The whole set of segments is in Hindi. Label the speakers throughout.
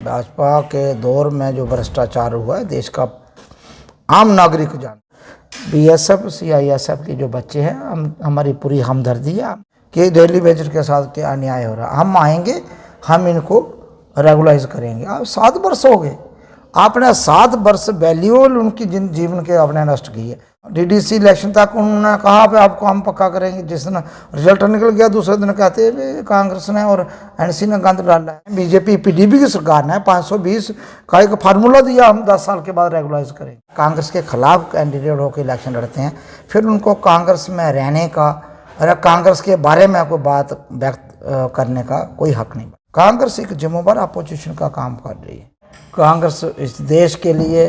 Speaker 1: भाजपा के दौर में जो भ्रष्टाचार हुआ है देश का आम नागरिक जान। बीएसएफ सीआईएसएफ के जो बच्चे हैं हमारी पूरी हमदर्दी है कि डेली वेजर के साथ क्या अन्याय हो रहा है। हम आएंगे, हम इनको रेगुलाइज करेंगे। अब 7 वर्ष हो गए, आपने 7 वर्ष वैल्यूएबल उनकी जीवन के आपने नष्ट किए। डीडीसी इलेक्शन तक उन्होंने कहा पे आपको हम पक्का करेंगे, जिस दिन रिजल्ट निकल गया दूसरे दिन कहते हैं कांग्रेस ने और एनसी ने गंद डाला है। बीजेपी पीडीपी की सरकार ने 520 का एक फार्मूला दिया, हम 10 साल के बाद रेगुलाइज करेंगे। कांग्रेस के खिलाफ कैंडिडेट होकर इलेक्शन लड़ते हैं, फिर उनको कांग्रेस में रहने का और कांग्रेस के बारे में कोई बात व्यक्त करने का कोई हक नहीं। कांग्रेस एक जिम्मेदार अपोजिशन का काम कर रही है। कांग्रेस इस देश के लिए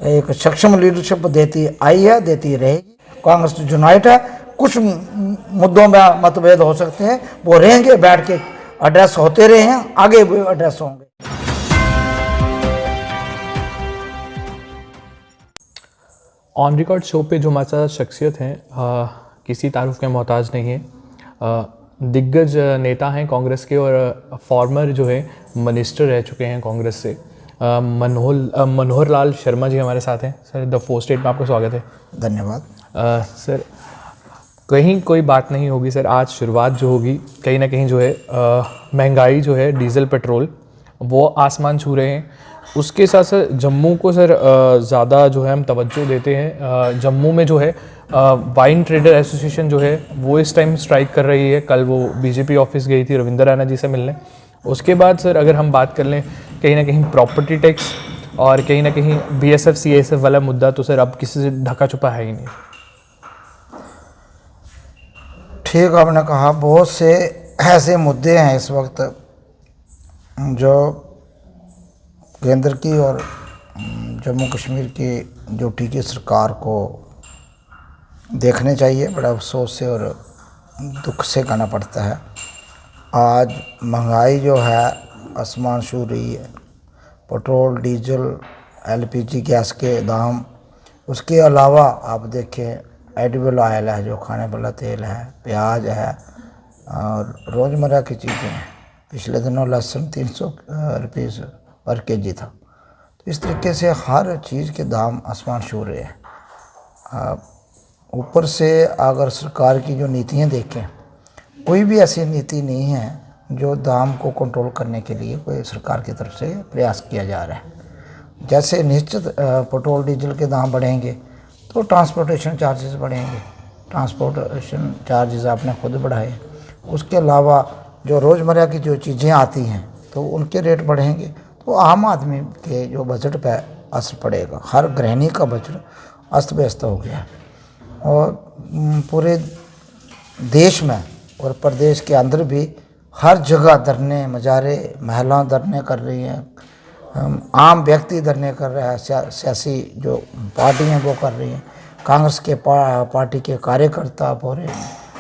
Speaker 1: एक सक्षम लीडरशिप देती आई है, देती रहेगी। कांग्रेस यूनाइट है। कुछ मुद्दों में मतभेद हो सकते हैं, वो रहेंगे, बैठ के एड्रेस होते रहे हैं, आगे भी एड्रेस होंगे।
Speaker 2: ऑन रिकॉर्ड शो पे जो हमारे साथ शख्सियत हैं किसी तारुफ के मोहताज नहीं है। दिग्गज नेता हैं कांग्रेस के और फॉर्मर जो है मिनिस्टर रह चुके हैं कांग्रेस से। मनोहर लाल शर्मा जी हमारे साथ हैं। सर द 4 स्टेट में आपका स्वागत है।
Speaker 1: धन्यवाद।
Speaker 2: सर कहीं कोई बात नहीं होगी सर, आज शुरुआत जो होगी कहीं ना कहीं जो है महंगाई जो है डीजल पेट्रोल वो आसमान छू रहे हैं। उसके साथ सर जम्मू को सर ज़्यादा जो है हम तवज्जो देते हैं। जम्मू में जो है वाइन ट्रेडर एसोसिएशन जो है वो इस टाइम स्ट्राइक कर रही है। कल वो बीजेपी ऑफिस गई थी रविंदर राणा जी से मिलने। उसके बाद सर अगर हम बात कर लें कहीं ना कहीं प्रॉपर्टी टैक्स और कहीं ना कहीं बीएसएफ सीएसएफ वाला मुद्दा तो सर अब किसी से ढका छुपा है ही नहीं।
Speaker 1: ठीक आपने कहा, बहुत से ऐसे मुद्दे हैं इस वक्त जो केंद्र की और जम्मू कश्मीर की जो टीके सरकार को देखने चाहिए। बड़ा अफसोस से और दुख से कहना पड़ता है, आज महंगाई जो है आसमान छू रही है। पेट्रोल, डीजल, एलपीजी गैस के दाम, उसके अलावा आप देखें एडिबल ऑयल है जो खाने वाला तेल है, प्याज है और रोज़मर्रा की चीज़ें हैं। पिछले दिनों लहसुन 300 रुपीज़ पर केजी था। तो इस तरीके से हर चीज़ के दाम आसमान छू रहे हैं। ऊपर से अगर सरकार की जो नीतियाँ देखें, कोई भी ऐसी नीति नहीं है जो दाम को कंट्रोल करने के लिए कोई सरकार की तरफ से प्रयास किया जा रहा है। जैसे निश्चित पेट्रोल डीजल के दाम बढ़ेंगे तो ट्रांसपोर्टेशन चार्जेस बढ़ेंगे। ट्रांसपोर्टेशन चार्जेस आपने खुद बढ़ाए। उसके अलावा जो रोज़मर्रा की जो चीज़ें आती हैं तो उनके रेट बढ़ेंगे, तो आम आदमी के जो बजट पर असर पड़ेगा। हर गृहिणी का बजट अस्त व्यस्त हो गया और पूरे देश में और प्रदेश के अंदर भी हर जगह धरने मुजाहरे, महिलाएं धरने कर रही हैं, आम व्यक्ति धरने कर रहा है, सियासी जो पार्टी हैं वो कर रही हैं। कांग्रेस के पार्टी के कार्यकर्ता, पूरे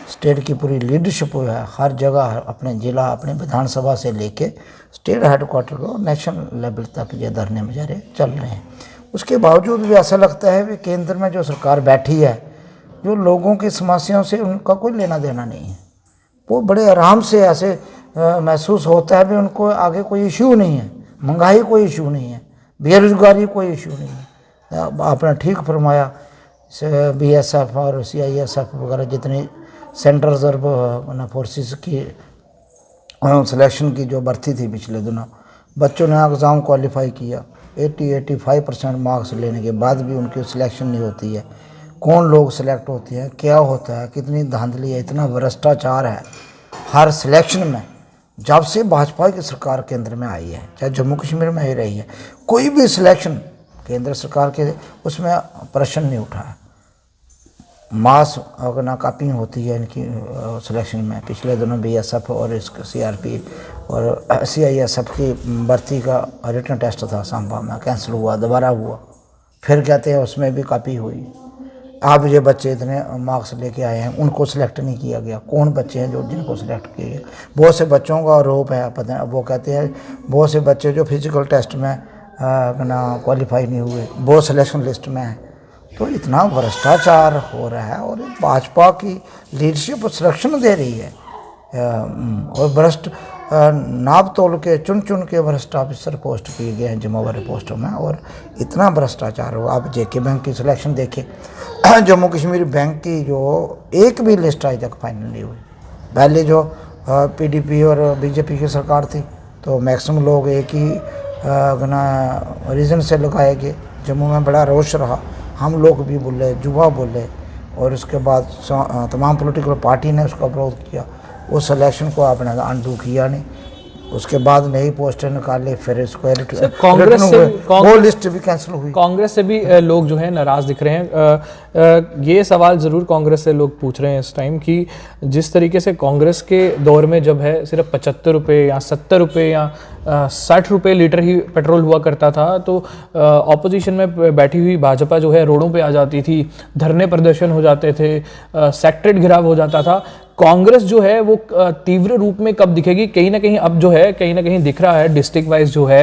Speaker 1: स्टेट की पूरी लीडरशिप है, हर जगह अपने ज़िला, अपने विधानसभा से लेके स्टेट हेडक्वार्टर को नेशनल लेवल तक ये धरने मुजाहरे चल रहे हैं। उसके बावजूद भी ऐसा लगता है कि केंद्र में जो सरकार बैठी है, जो लोगों की समस्याओं से उनका कोई लेना देना नहीं है। वो बड़े आराम से ऐसे महसूस होता है भी उनको आगे कोई इशू नहीं है। महंगाई कोई इशू नहीं है, बेरोजगारी कोई इशू नहीं है। आपने ठीक फरमाया, बीएसएफ और सीआईएसएफ वगैरह जितनी सेंट्रल रिजर्व फोर्सेस की सिलेक्शन की जो भर्ती थी पिछले दिनों, बच्चों ने एग्ज़ाम क्वालिफाई किया, 80-85% मार्क्स लेने के बाद भी उनकी सिलेक्शन नहीं होती है। कौन लोग सिलेक्ट होते हैं, क्या होता है, कितनी धांधली है, इतना भ्रष्टाचार है हर सिलेक्शन में। जब से भाजपा की सरकार केंद्र में आई है, चाहे जम्मू कश्मीर में ही रही है, कोई भी सिलेक्शन केंद्र सरकार के उसमें प्रश्न नहीं उठा है। मास ना कापिंग होती है इनकी सिलेक्शन में। पिछले दिनों बीएसएफ और इसका सीआरपी और सीआईएसएफ की भर्ती का रिटन टेस्ट था सांबा में, कैंसिल हुआ, दोबारा हुआ, फिर कहते हैं उसमें भी कापी हुई। अब ये बच्चे इतने मार्क्स लेके आए हैं, उनको सिलेक्ट नहीं किया गया। कौन बच्चे हैं जो जिनको सिलेक्ट किए गए? बहुत से बच्चों का आरोप है, पता वो कहते हैं बहुत से बच्चे जो फिजिकल टेस्ट में ना क्वालिफाई नहीं हुए, वो सिलेक्शन लिस्ट में है। तो इतना भ्रष्टाचार हो रहा है और भाजपा की लीडरशिप संरक्षण दे रही है और भ्रष्ट नाप तोल के चुन चुन के भ्रष्ट ऑफिसर पोस्ट किए गए हैं जम्मू वाले पोस्टों में, और इतना भ्रष्टाचार हो। आप जेके बैंक की सिलेक्शन देखिए, जम्मू कश्मीर बैंक की जो एक भी लिस्ट आज तक फाइनल नहीं हुई। पहले जो पीडीपी और बीजेपी की सरकार थी तो मैक्सिमम लोग एक ही रीज़न से लगाए गए। जम्मू में बड़ा रोष रहा, हम लोग भी बोले, युवा बोले, और उसके बाद तमाम पॉलिटिकल पार्टी ने उसका विरोध किया। उस सिलेक्शन को आपने अनडू किया नहीं, उसके बाद नई पोस्टें निकाली, फिर इसको
Speaker 2: कांग्रेस से
Speaker 1: वो लिस्ट भी कैंसिल हुई।
Speaker 2: कांग्रेस से भी लोग जो है नाराज़ दिख रहे हैं। ये सवाल ज़रूर कांग्रेस से लोग पूछ रहे हैं इस टाइम कि जिस तरीके से कांग्रेस के दौर में जब है सिर्फ 75 रुपये या 70 रुपये या 60 रुपये लीटर ही पेट्रोल हुआ करता था, तो ऑपोजिशन में बैठी हुई भाजपा जो है रोडों पे आ जाती थी, धरने प्रदर्शन हो जाते थे, सेक्टरेट घिराव हो जाता था। कांग्रेस जो है वो तीव्र रूप में कब दिखेगी? कहीं ना कहीं अब जो है कहीं ना कहीं दिख रहा है डिस्ट्रिक्ट वाइज जो है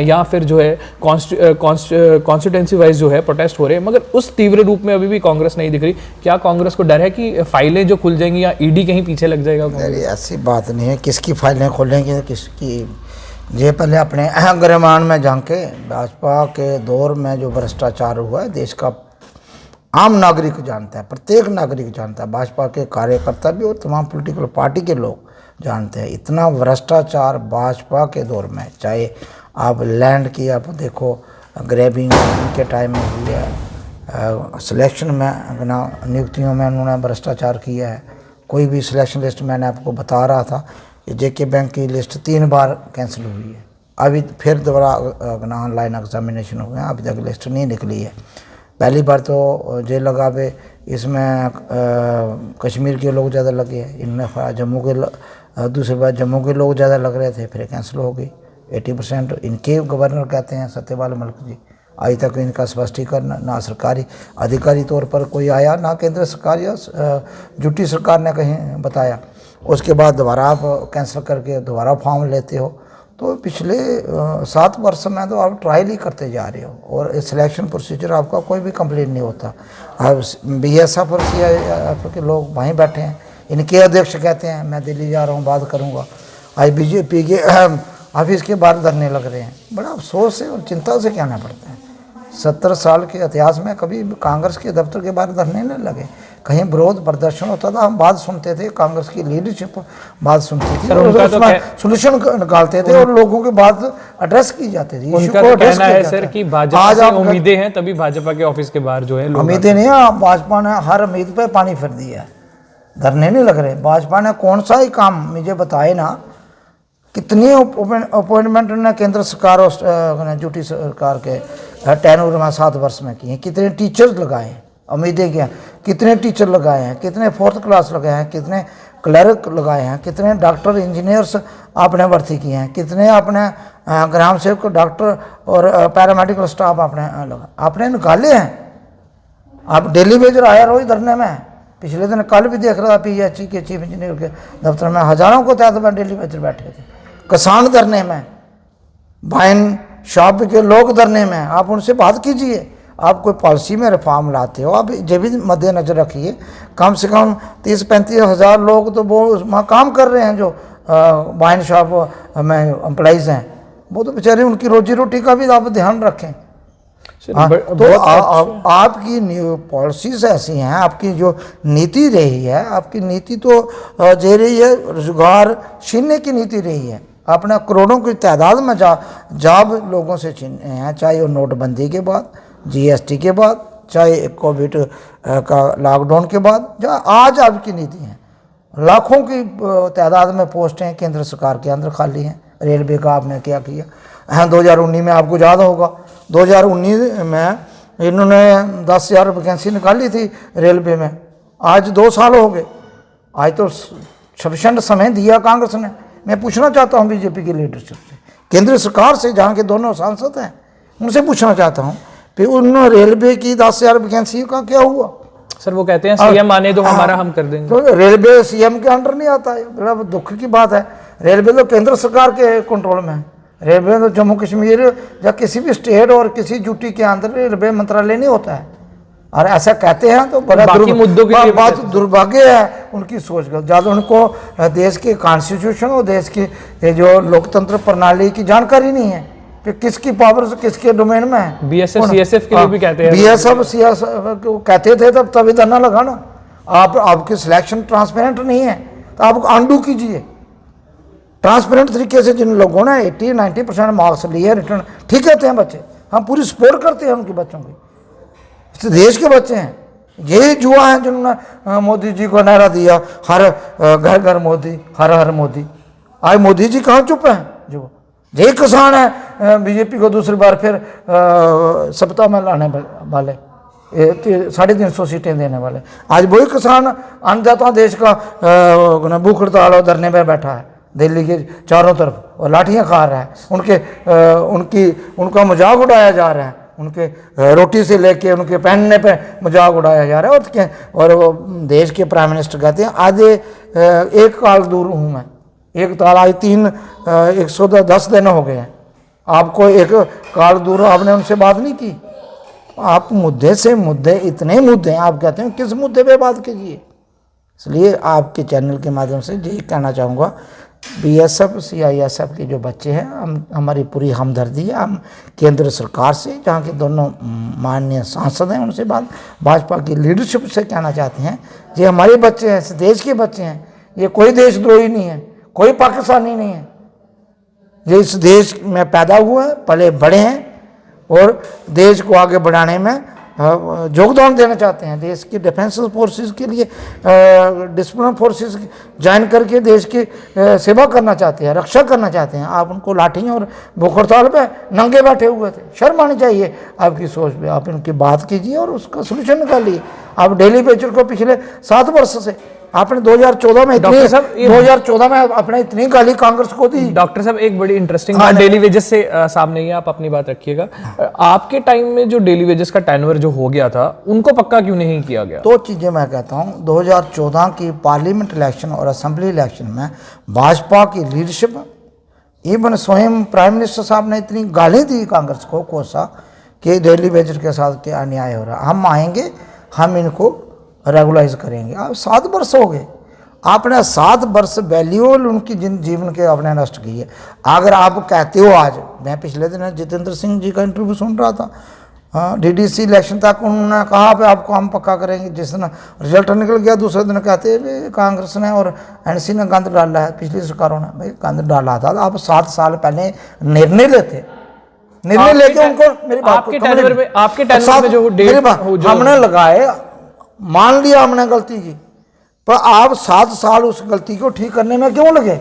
Speaker 2: या फिर जो है कॉन्स्टिट्यूंसी वाइज जो है प्रोटेस्ट हो रहे हैं, मगर उस तीव्र रूप में अभी भी कांग्रेस नहीं दिख रही। क्या कांग्रेस को डर है कि फाइलें जो खुल जाएंगी या ईडी कहीं पीछे लग जाएगा?
Speaker 1: ऐसी बात नहीं है, किसकी फाइलें खोलेंगे, किसकी। ये पहले अपने गृहमान में झांके। भाजपा के दौर में जो भ्रष्टाचार हुआ है देश का आम नागरिक जानता है, प्रत्येक नागरिक जानता है, भाजपा के कार्यकर्ता भी और तमाम पॉलिटिकल पार्टी के लोग जानते हैं। इतना भ्रष्टाचार भाजपा के दौर में, चाहे आप लैंड की आप देखो, ग्रैबिंग के टाइम में हुई है, सिलेक्शन में नियुक्तियों में उन्होंने भ्रष्टाचार किया है। कोई भी सिलेक्शन लिस्ट, मैंने आपको बता रहा था कि जेके बैंक की लिस्ट 3 बार कैंसिल हुई है, अभी फिर दोबारा ऑनलाइन एग्जामिनेशन हुए हैं, अभी तक लिस्ट नहीं निकली है। पहली बार तो जेल लगा पे इसमें कश्मीर के लोग ज़्यादा लगे हैं, इनमें जम्मू के दूसरी बार जम्मू के लोग ज़्यादा लग रहे थे, फिर कैंसिल हो गई। 80% इनके गवर्नर कहते हैं सत्यपाल मलिक जी। आज तक इनका स्पष्टीकरण ना सरकारी अधिकारी तौर पर कोई आया, ना केंद्र सरकार या यूटी सरकार ने कहीं बताया। उसके बाद दोबारा आप कैंसिल करके दोबारा फॉर्म लेते हो, तो पिछले 7 वर्ष में तो आप ट्रायल ही करते जा रहे हो, और सिलेक्शन प्रोसीजर आपका कोई भी कंप्लीट नहीं होता। अब BSF और CIF के लोग वहीं बैठे हैं, इनके अध्यक्ष कहते हैं मैं दिल्ली जा रहा हूँ, बात करूँगा। आज बीजेपी के ऑफिस के बाहर धरने लग रहे हैं। बड़ा अफसोस है और चिंता से कहना पड़ता है, 70 साल के इतिहास में कभी कांग्रेस के दफ्तर के बाहर धरने नहीं लगे। कहीं विरोध प्रदर्शन होता था, हम बात सुनते थे, कांग्रेस की लीडरशिप बात सुनती थी, उसमें सोल्यूशन निकालते थे और लोगों की बात एड्रेस की जाती थी।
Speaker 2: उनका तो कहना है सर कि भाजपा से उम्मीदें हैं, तभी भाजपा के ऑफिस के बाहर जो है
Speaker 1: उम्मीदें नहीं है। भाजपा ने हर उम्मीद पे पानी फिर दिया है, धरने नहीं लग रहे। भाजपा ने कौन सा ही काम मुझे बताए ना, कितनी अपॉइंटमेंट ने केंद्र सरकार और यूटी सरकार के टेन्योर में 7 वर्ष में किए, कितने टीचर्स लगाए हैं, उम्मीदें क्या, कितने टीचर लगाए हैं, कितने 4th क्लास लगाए हैं, कितने क्लर्क लगाए हैं, कितने डॉक्टर इंजीनियर्स आपने भर्ती किए हैं, कितने आपने ग्राम सेवक डॉक्टर और पैरामेडिकल स्टाफ आपने निकाले हैं। आप डेली वेजर आया रहो धरने में। पिछले दिन कल भी देख रहा था PHE के चीफ इंजीनियर के दफ्तर में हज़ारों को तहत में डेली वेजर बैठे थे। किसान धरने में, वाइन शॉप के लोग धरने में, आप उनसे बात कीजिए। आप कोई पॉलिसी में रिफॉर्म लाते हो, आप ये भी मद्देनजर रखिए, कम से कम 30-35 हज़ार लोग तो वो वहाँ काम कर रहे हैं जो वाइन शॉप में एम्प्लॉइज़ हैं, वो तो बेचारे उनकी रोजी रोटी का भी आप ध्यान रखें। तो आपकी पॉलिसीज़ ऐसी हैं, आपकी जो नीति रही है, आपकी नीति तो जे रही है रोजगार छीनने की नीति रही है। आपने करोड़ों की तादाद में जॉब लोगों से छीने हैं, चाहे वो नोटबंदी के बाद, GST के बाद, चाहे कोविड का लॉकडाउन के बाद, जो आज आपकी नीति है। लाखों की तादाद में पोस्टें केंद्र सरकार के अंदर खाली हैं। रेलवे का आपने क्या किया? 2019 में आपको याद होगा, 2019 में इन्होंने 10,000 वैकेंसी निकाली थी रेलवे में। आज 2 साल हो गए, आज तो सफिशेंट समय दिया कांग्रेस ने। मैं पूछना चाहता हूं बीजेपी की लीडरशिप से, केंद्र सरकार से, जहां के दोनों सांसद हैं, उनसे पूछना चाहता हूं फिर उन रेलवे की 10,000 वैकेंसी का क्या हुआ?
Speaker 2: सर वो कहते हैं CM आने दो, हमारा हम कर देंगे।
Speaker 1: तो रेलवे CM के अंडर नहीं आता है, बड़ा दुख की बात है। रेलवे तो केंद्र सरकार के कंट्रोल में है। रेलवे तो जम्मू कश्मीर या किसी भी स्टेट और किसी यूटी के अंदर रेलवे मंत्रालय नहीं होता है। और ऐसा कहते हैं तो बड़ा
Speaker 2: बाकी मुद्दों के लिए
Speaker 1: बहुत दुर्भाग्य है उनकी सोच का। ज़्यादा उनको देश के कॉन्स्टिट्यूशन और देश की ये जो लोकतंत्र प्रणाली की जानकारी नहीं है कि किसकी पावर किसके डोमेन में है।
Speaker 2: बीएसएफ सीएसएफ के लिए भी कहते हैं,
Speaker 1: बीएसएफ सीएसएफ कहते थे तब तभी धरना लगा ना। आपकी सिलेक्शन ट्रांसपेरेंट नहीं है तो आप अंडू कीजिए। ट्रांसपेरेंट तरीके से जिन लोगों ने 80-90% मार्क्स लिए रिटर्न ठीक कहते हैं बच्चे, हम पूरी सपोर्ट करते हैं उनके बच्चों की, इस देश के बच्चे हैं। यही जुआ हैं जिन्होंने मोदी जी को नारा दिया हर घर घर मोदी, हर हर मोदी। आज मोदी जी कहाँ चुप हैं? जो यही किसान है बीजेपी को दूसरी बार फिर सत्ता में लाने वाले, 350 सीटें देने वाले। आज वही किसान अन्नदाता देश का भूख हड़ताल और धरने पर बैठा है दिल्ली के चारों तरफ और लाठियां खा रहा है। उनका मजाक उड़ाया जा रहा है, उनके रोटी से लेके उनके पहनने पे मजाक उड़ाया जा रहा है। और वो देश के प्राइम मिनिस्टर कहते हैं आज एक काल दूर हूँ मैं, एक ताल आज 110 दिन हो गए हैं, आपको एक काल दूर आपने उनसे बात नहीं की। आप मुद्दे से मुद्दे, इतने मुद्दे हैं, आप कहते हैं किस मुद्दे पे बात कीजिए। इसलिए आपके चैनल के माध्यम से यही कहना चाहूँगा, बीएसएफ सीआईएसएफ के जो बच्चे हैं, हमारी पूरी हमदर्दी है। हम केंद्र सरकार से, जहाँ के दोनों माननीय सांसद हैं, उनसे भाजपा की लीडरशिप से कहना चाहते हैं, ये हमारे बच्चे हैं, इस देश के बच्चे हैं, ये कोई देशद्रोही नहीं है, कोई पाकिस्तानी नहीं है, ये इस देश में पैदा हुए हैं, पले बड़े हैं और देश को आगे बढ़ाने में योगदान देना चाहते हैं। देश की डिफेंस फोर्सेस के लिए डिसिप्लिन फोर्सेस ज्वाइन करके देश की सेवा करना चाहते हैं, रक्षा करना चाहते हैं। आप उनको लाठियाँ और भूख हड़ताल पे नंगे बैठे हुए थे, शर्म आनी चाहिए आपकी सोच पे। आप इनकी बात कीजिए और उसका सोल्यूशन निकालिए। आप डेली वेजर को पिछले 7 वर्ष से आपने 2014 में
Speaker 2: डॉक्टर साहब
Speaker 1: 2014 में आपने इतनी गाली कांग्रेस को दी।
Speaker 2: डॉक्टर साहब एक बड़ी इंटरेस्टिंग बात डेली वेजेस से सामने ही है, आप अपनी बात रखिएगा। आपके टाइम में जो डेली वेजेस का टेन्योर जो हो गया था, उनको पक्का क्यों नहीं किया गया?
Speaker 1: 2 चीज़ें मैं कहता हूँ। 2014 की पार्लियामेंट इलेक्शन और असेंबली इलेक्शन में भाजपा की लीडरशिप, इवन स्वयं प्राइम मिनिस्टर साहब ने इतनी गाली दी कांग्रेस को, कोसा कि डेली वेजर के साथ क्या अन्याय हो रहा है, हम आएंगे, हम इनको रेगुलाइज करेंगे। अब 7 वर्ष हो गए, आपने 7 वर्ष वैल्यूएबल उनकी जीवन के आपने नष्ट किए। अगर आप कहते हो, आज मैं पिछले दिन जितेंद्र सिंह जी का इंटरव्यू सुन रहा था, डीडीसी इलेक्शन तक उन्होंने कहा कि आपको हम पक्का करेंगे। जिस दिन रिजल्ट निकल गया दूसरे दिन कहते हैं कांग्रेस ने और एनसी ने गंद डाला है, पिछली सरकारों ने। भाई गंद डाला था, आप 7 साल पहले निर्णय लेते, निर्णय लेके उनको, मेरी बात
Speaker 2: आपके टेन्योर में जो
Speaker 1: हमने लगाए, मान लिया हमने गलती की, पर आप 7 साल उस गलती को ठीक करने में क्यों लगे?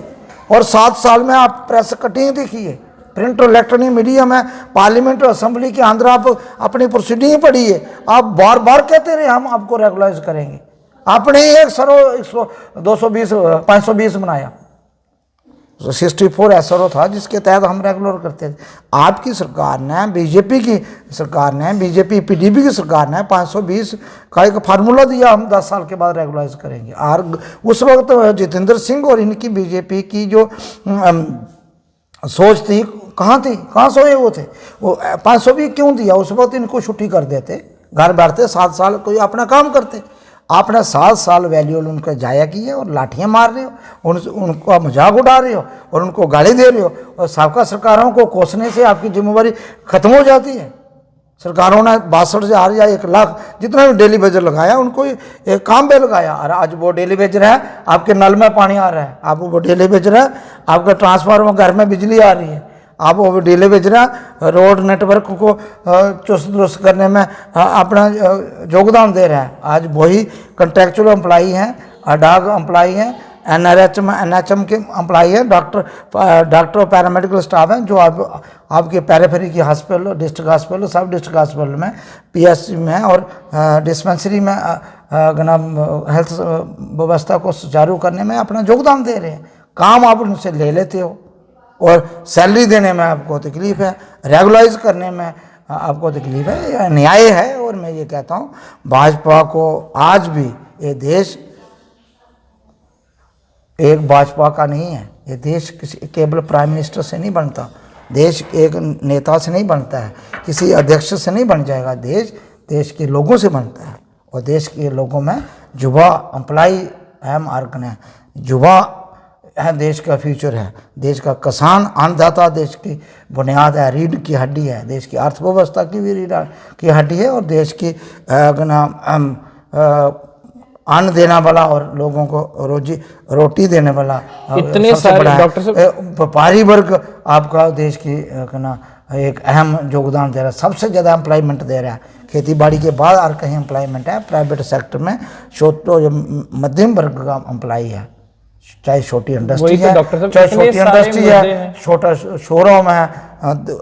Speaker 1: और 7 साल में आप प्रेस कटिंग देखिए, प्रिंट और इलेक्ट्रॉनिक मीडिया में, पार्लियामेंट और असेंबली के अंदर आप अपनी प्रोसीडिंग पढ़िए। आप बार बार कहते रहे हम आपको रेगुलाइज करेंगे। आपने एक सरो 220 520 बनाया, 64 एसआरओ था जिसके तहत हम रेगुलर करते थे। आपकी सरकार ने, बीजेपी की सरकार ने, बीजेपी पीडीपी की सरकार ने 520 का एक फार्मूला दिया, हम 10 साल के बाद रेगुलाइज करेंगे। और उस वक्त जितेंद्र सिंह और इनकी बीजेपी की जो सोच थी, कहाँ थी, कहाँ सोए वो थे? वो 520 क्यों दिया? उस वक्त इनको छुट्टी कर देते, घर बैठते 7 साल कोई अपना काम करते। आपने 7 साल वैल्यूएबल उनका जाया किया और लाठियाँ मार रहे हो, उनका मजाक उड़ा रहे हो और उनको गाली दे रहे हो। और साबका सरकारों को कोसने से आपकी जिम्मेवारी खत्म हो जाती है। सरकारों ने 62,000 या 1 लाख जितना भी डेली वेजर लगाया, उनको एक काम पे लगाया। और आज वो डेली वेजर है, आपके नल में पानी आ रहा है, आप वो डेली वेजर है, आपका ट्रांसफार्मर घर में बिजली आ रही है, आप वो डेली वेजर है, रोड नेटवर्क को चुस्त दुरुस्त करने में अपना योगदान दे रहा है। आज वही कंट्रेक्चुअल एम्प्लॉई हैं, अडाग एम्प्लॉई हैं, एनएचएम के एम्प्लॉई हैं, डॉक्टर और पैरामेडिकल स्टाफ हैं, जो आपके पैराफेरी की हॉस्पिटल, डिस्ट्रिक्ट हॉस्पिटल, सब डिस्ट्रिक्ट हॉस्पिटल में, पीएचसी में और डिस्पेंसरी में हेल्थ व्यवस्था को सुचारू करने में अपना योगदान दे रहे हैं। काम आप उनसे ले लेते हो और सैलरी देने में आपको तकलीफ है, रेगुलाइज करने में आपको तकलीफ है, यह न्याय है। और मैं ये कहता हूँ, भाजपा को आज भी ये देश एक भाजपा का नहीं है। ये देश किसी केवल प्राइम मिनिस्टर से नहीं बनता, देश एक नेता से नहीं बनता है, किसी अध्यक्ष से नहीं बन जाएगा। देश देश के लोगों से बनता है, और देश के लोगों में युवा एम्प्लॉय अहम आर्गन है। युवा है देश का फ्यूचर है, देश का किसान अन्नदाता देश की बुनियाद है, रीढ़ की हड्डी है, देश की अर्थव्यवस्था की भी रीढ़ की हड्डी है, और देश की अन्न देने वाला और लोगों को रोटी देने वाला
Speaker 2: इतने
Speaker 1: सबसे
Speaker 2: सारे
Speaker 1: बड़ा
Speaker 2: डॉक्टर साहब
Speaker 1: व्यापारी वर्ग आपका देश की एक अहम योगदान दे रहा है, सबसे ज़्यादा एम्प्लॉयमेंट दे रहा है। खेती बाड़ी के बाद और कहीं एम्प्लॉयमेंट है प्राइवेट सेक्टर में, मध्यम वर्ग का एम्प्लॉय है, चाहे छोटी इंडस्ट्री है, चाहे छोटी इंडस्ट्री है, छोटा शोरूम है,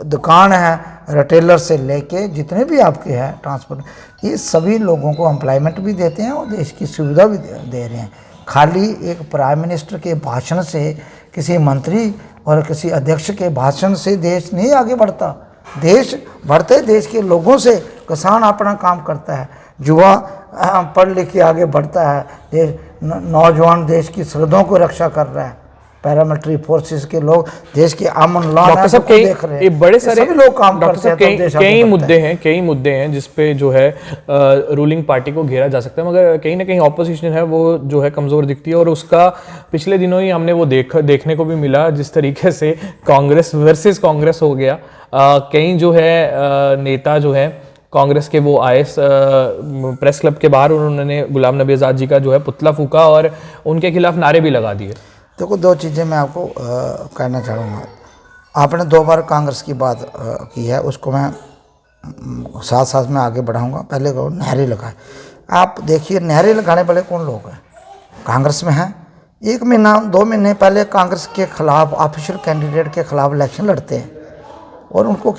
Speaker 1: दुकान है, रिटेलर से लेके जितने भी आपके हैं ट्रांसपोर्ट, ये सभी लोगों को एम्प्लॉयमेंट भी देते हैं और देश की सुविधा भी दे रहे हैं। खाली एक प्राइम मिनिस्टर के भाषण से, किसी मंत्री और किसी अध्यक्ष के भाषण से देश नहीं आगे बढ़ता। देश बढ़ते देश के लोगों से, किसान अपना काम करता है, युवा पढ़ लिख के आगे बढ़ता है, देश नौजवान देश की सरहदों को रक्षा कर रहा है, पैरामिलिट्री फोर्सेस के लोग देश के अमन लॉ
Speaker 2: डॉक्टर साहब
Speaker 1: देख रहे हैं,
Speaker 2: बड़े सारे
Speaker 1: सभी लोग काम करते हैं,
Speaker 2: कई मुद्दे हैं जिस पे जो है रूलिंग पार्टी को घेरा जा सकता है, मगर कहीं ना कहीं ऑपोजिशन है वो जो है कमजोर दिखती है, और उसका पिछले दिनों ही हमने वो देखने को भी मिला, जिस तरीके से कांग्रेस वर्सेस कांग्रेस हो गया। कई जो है नेता जो है कांग्रेस के वो आए प्रेस क्लब के बाहर, उन्होंने गुलाम नबी आज़ाद जी का जो है पुतला फूका और उनके खिलाफ नारे भी लगा दिए।
Speaker 1: देखो, दो चीज़ें मैं आपको कहना चाहूँगा। आपने 2 बार कांग्रेस की बात की है, उसको मैं साथ साथ में आगे बढ़ाऊँगा। पहले को नारे लगाए, आप देखिए नारे लगाने वाले कौन लोग हैं कांग्रेस में हैं। 1 महीना 2 महीने पहले कांग्रेस के खिलाफ ऑफिशियल कैंडिडेट के खिलाफ इलेक्शन लड़ते हैं, और उनको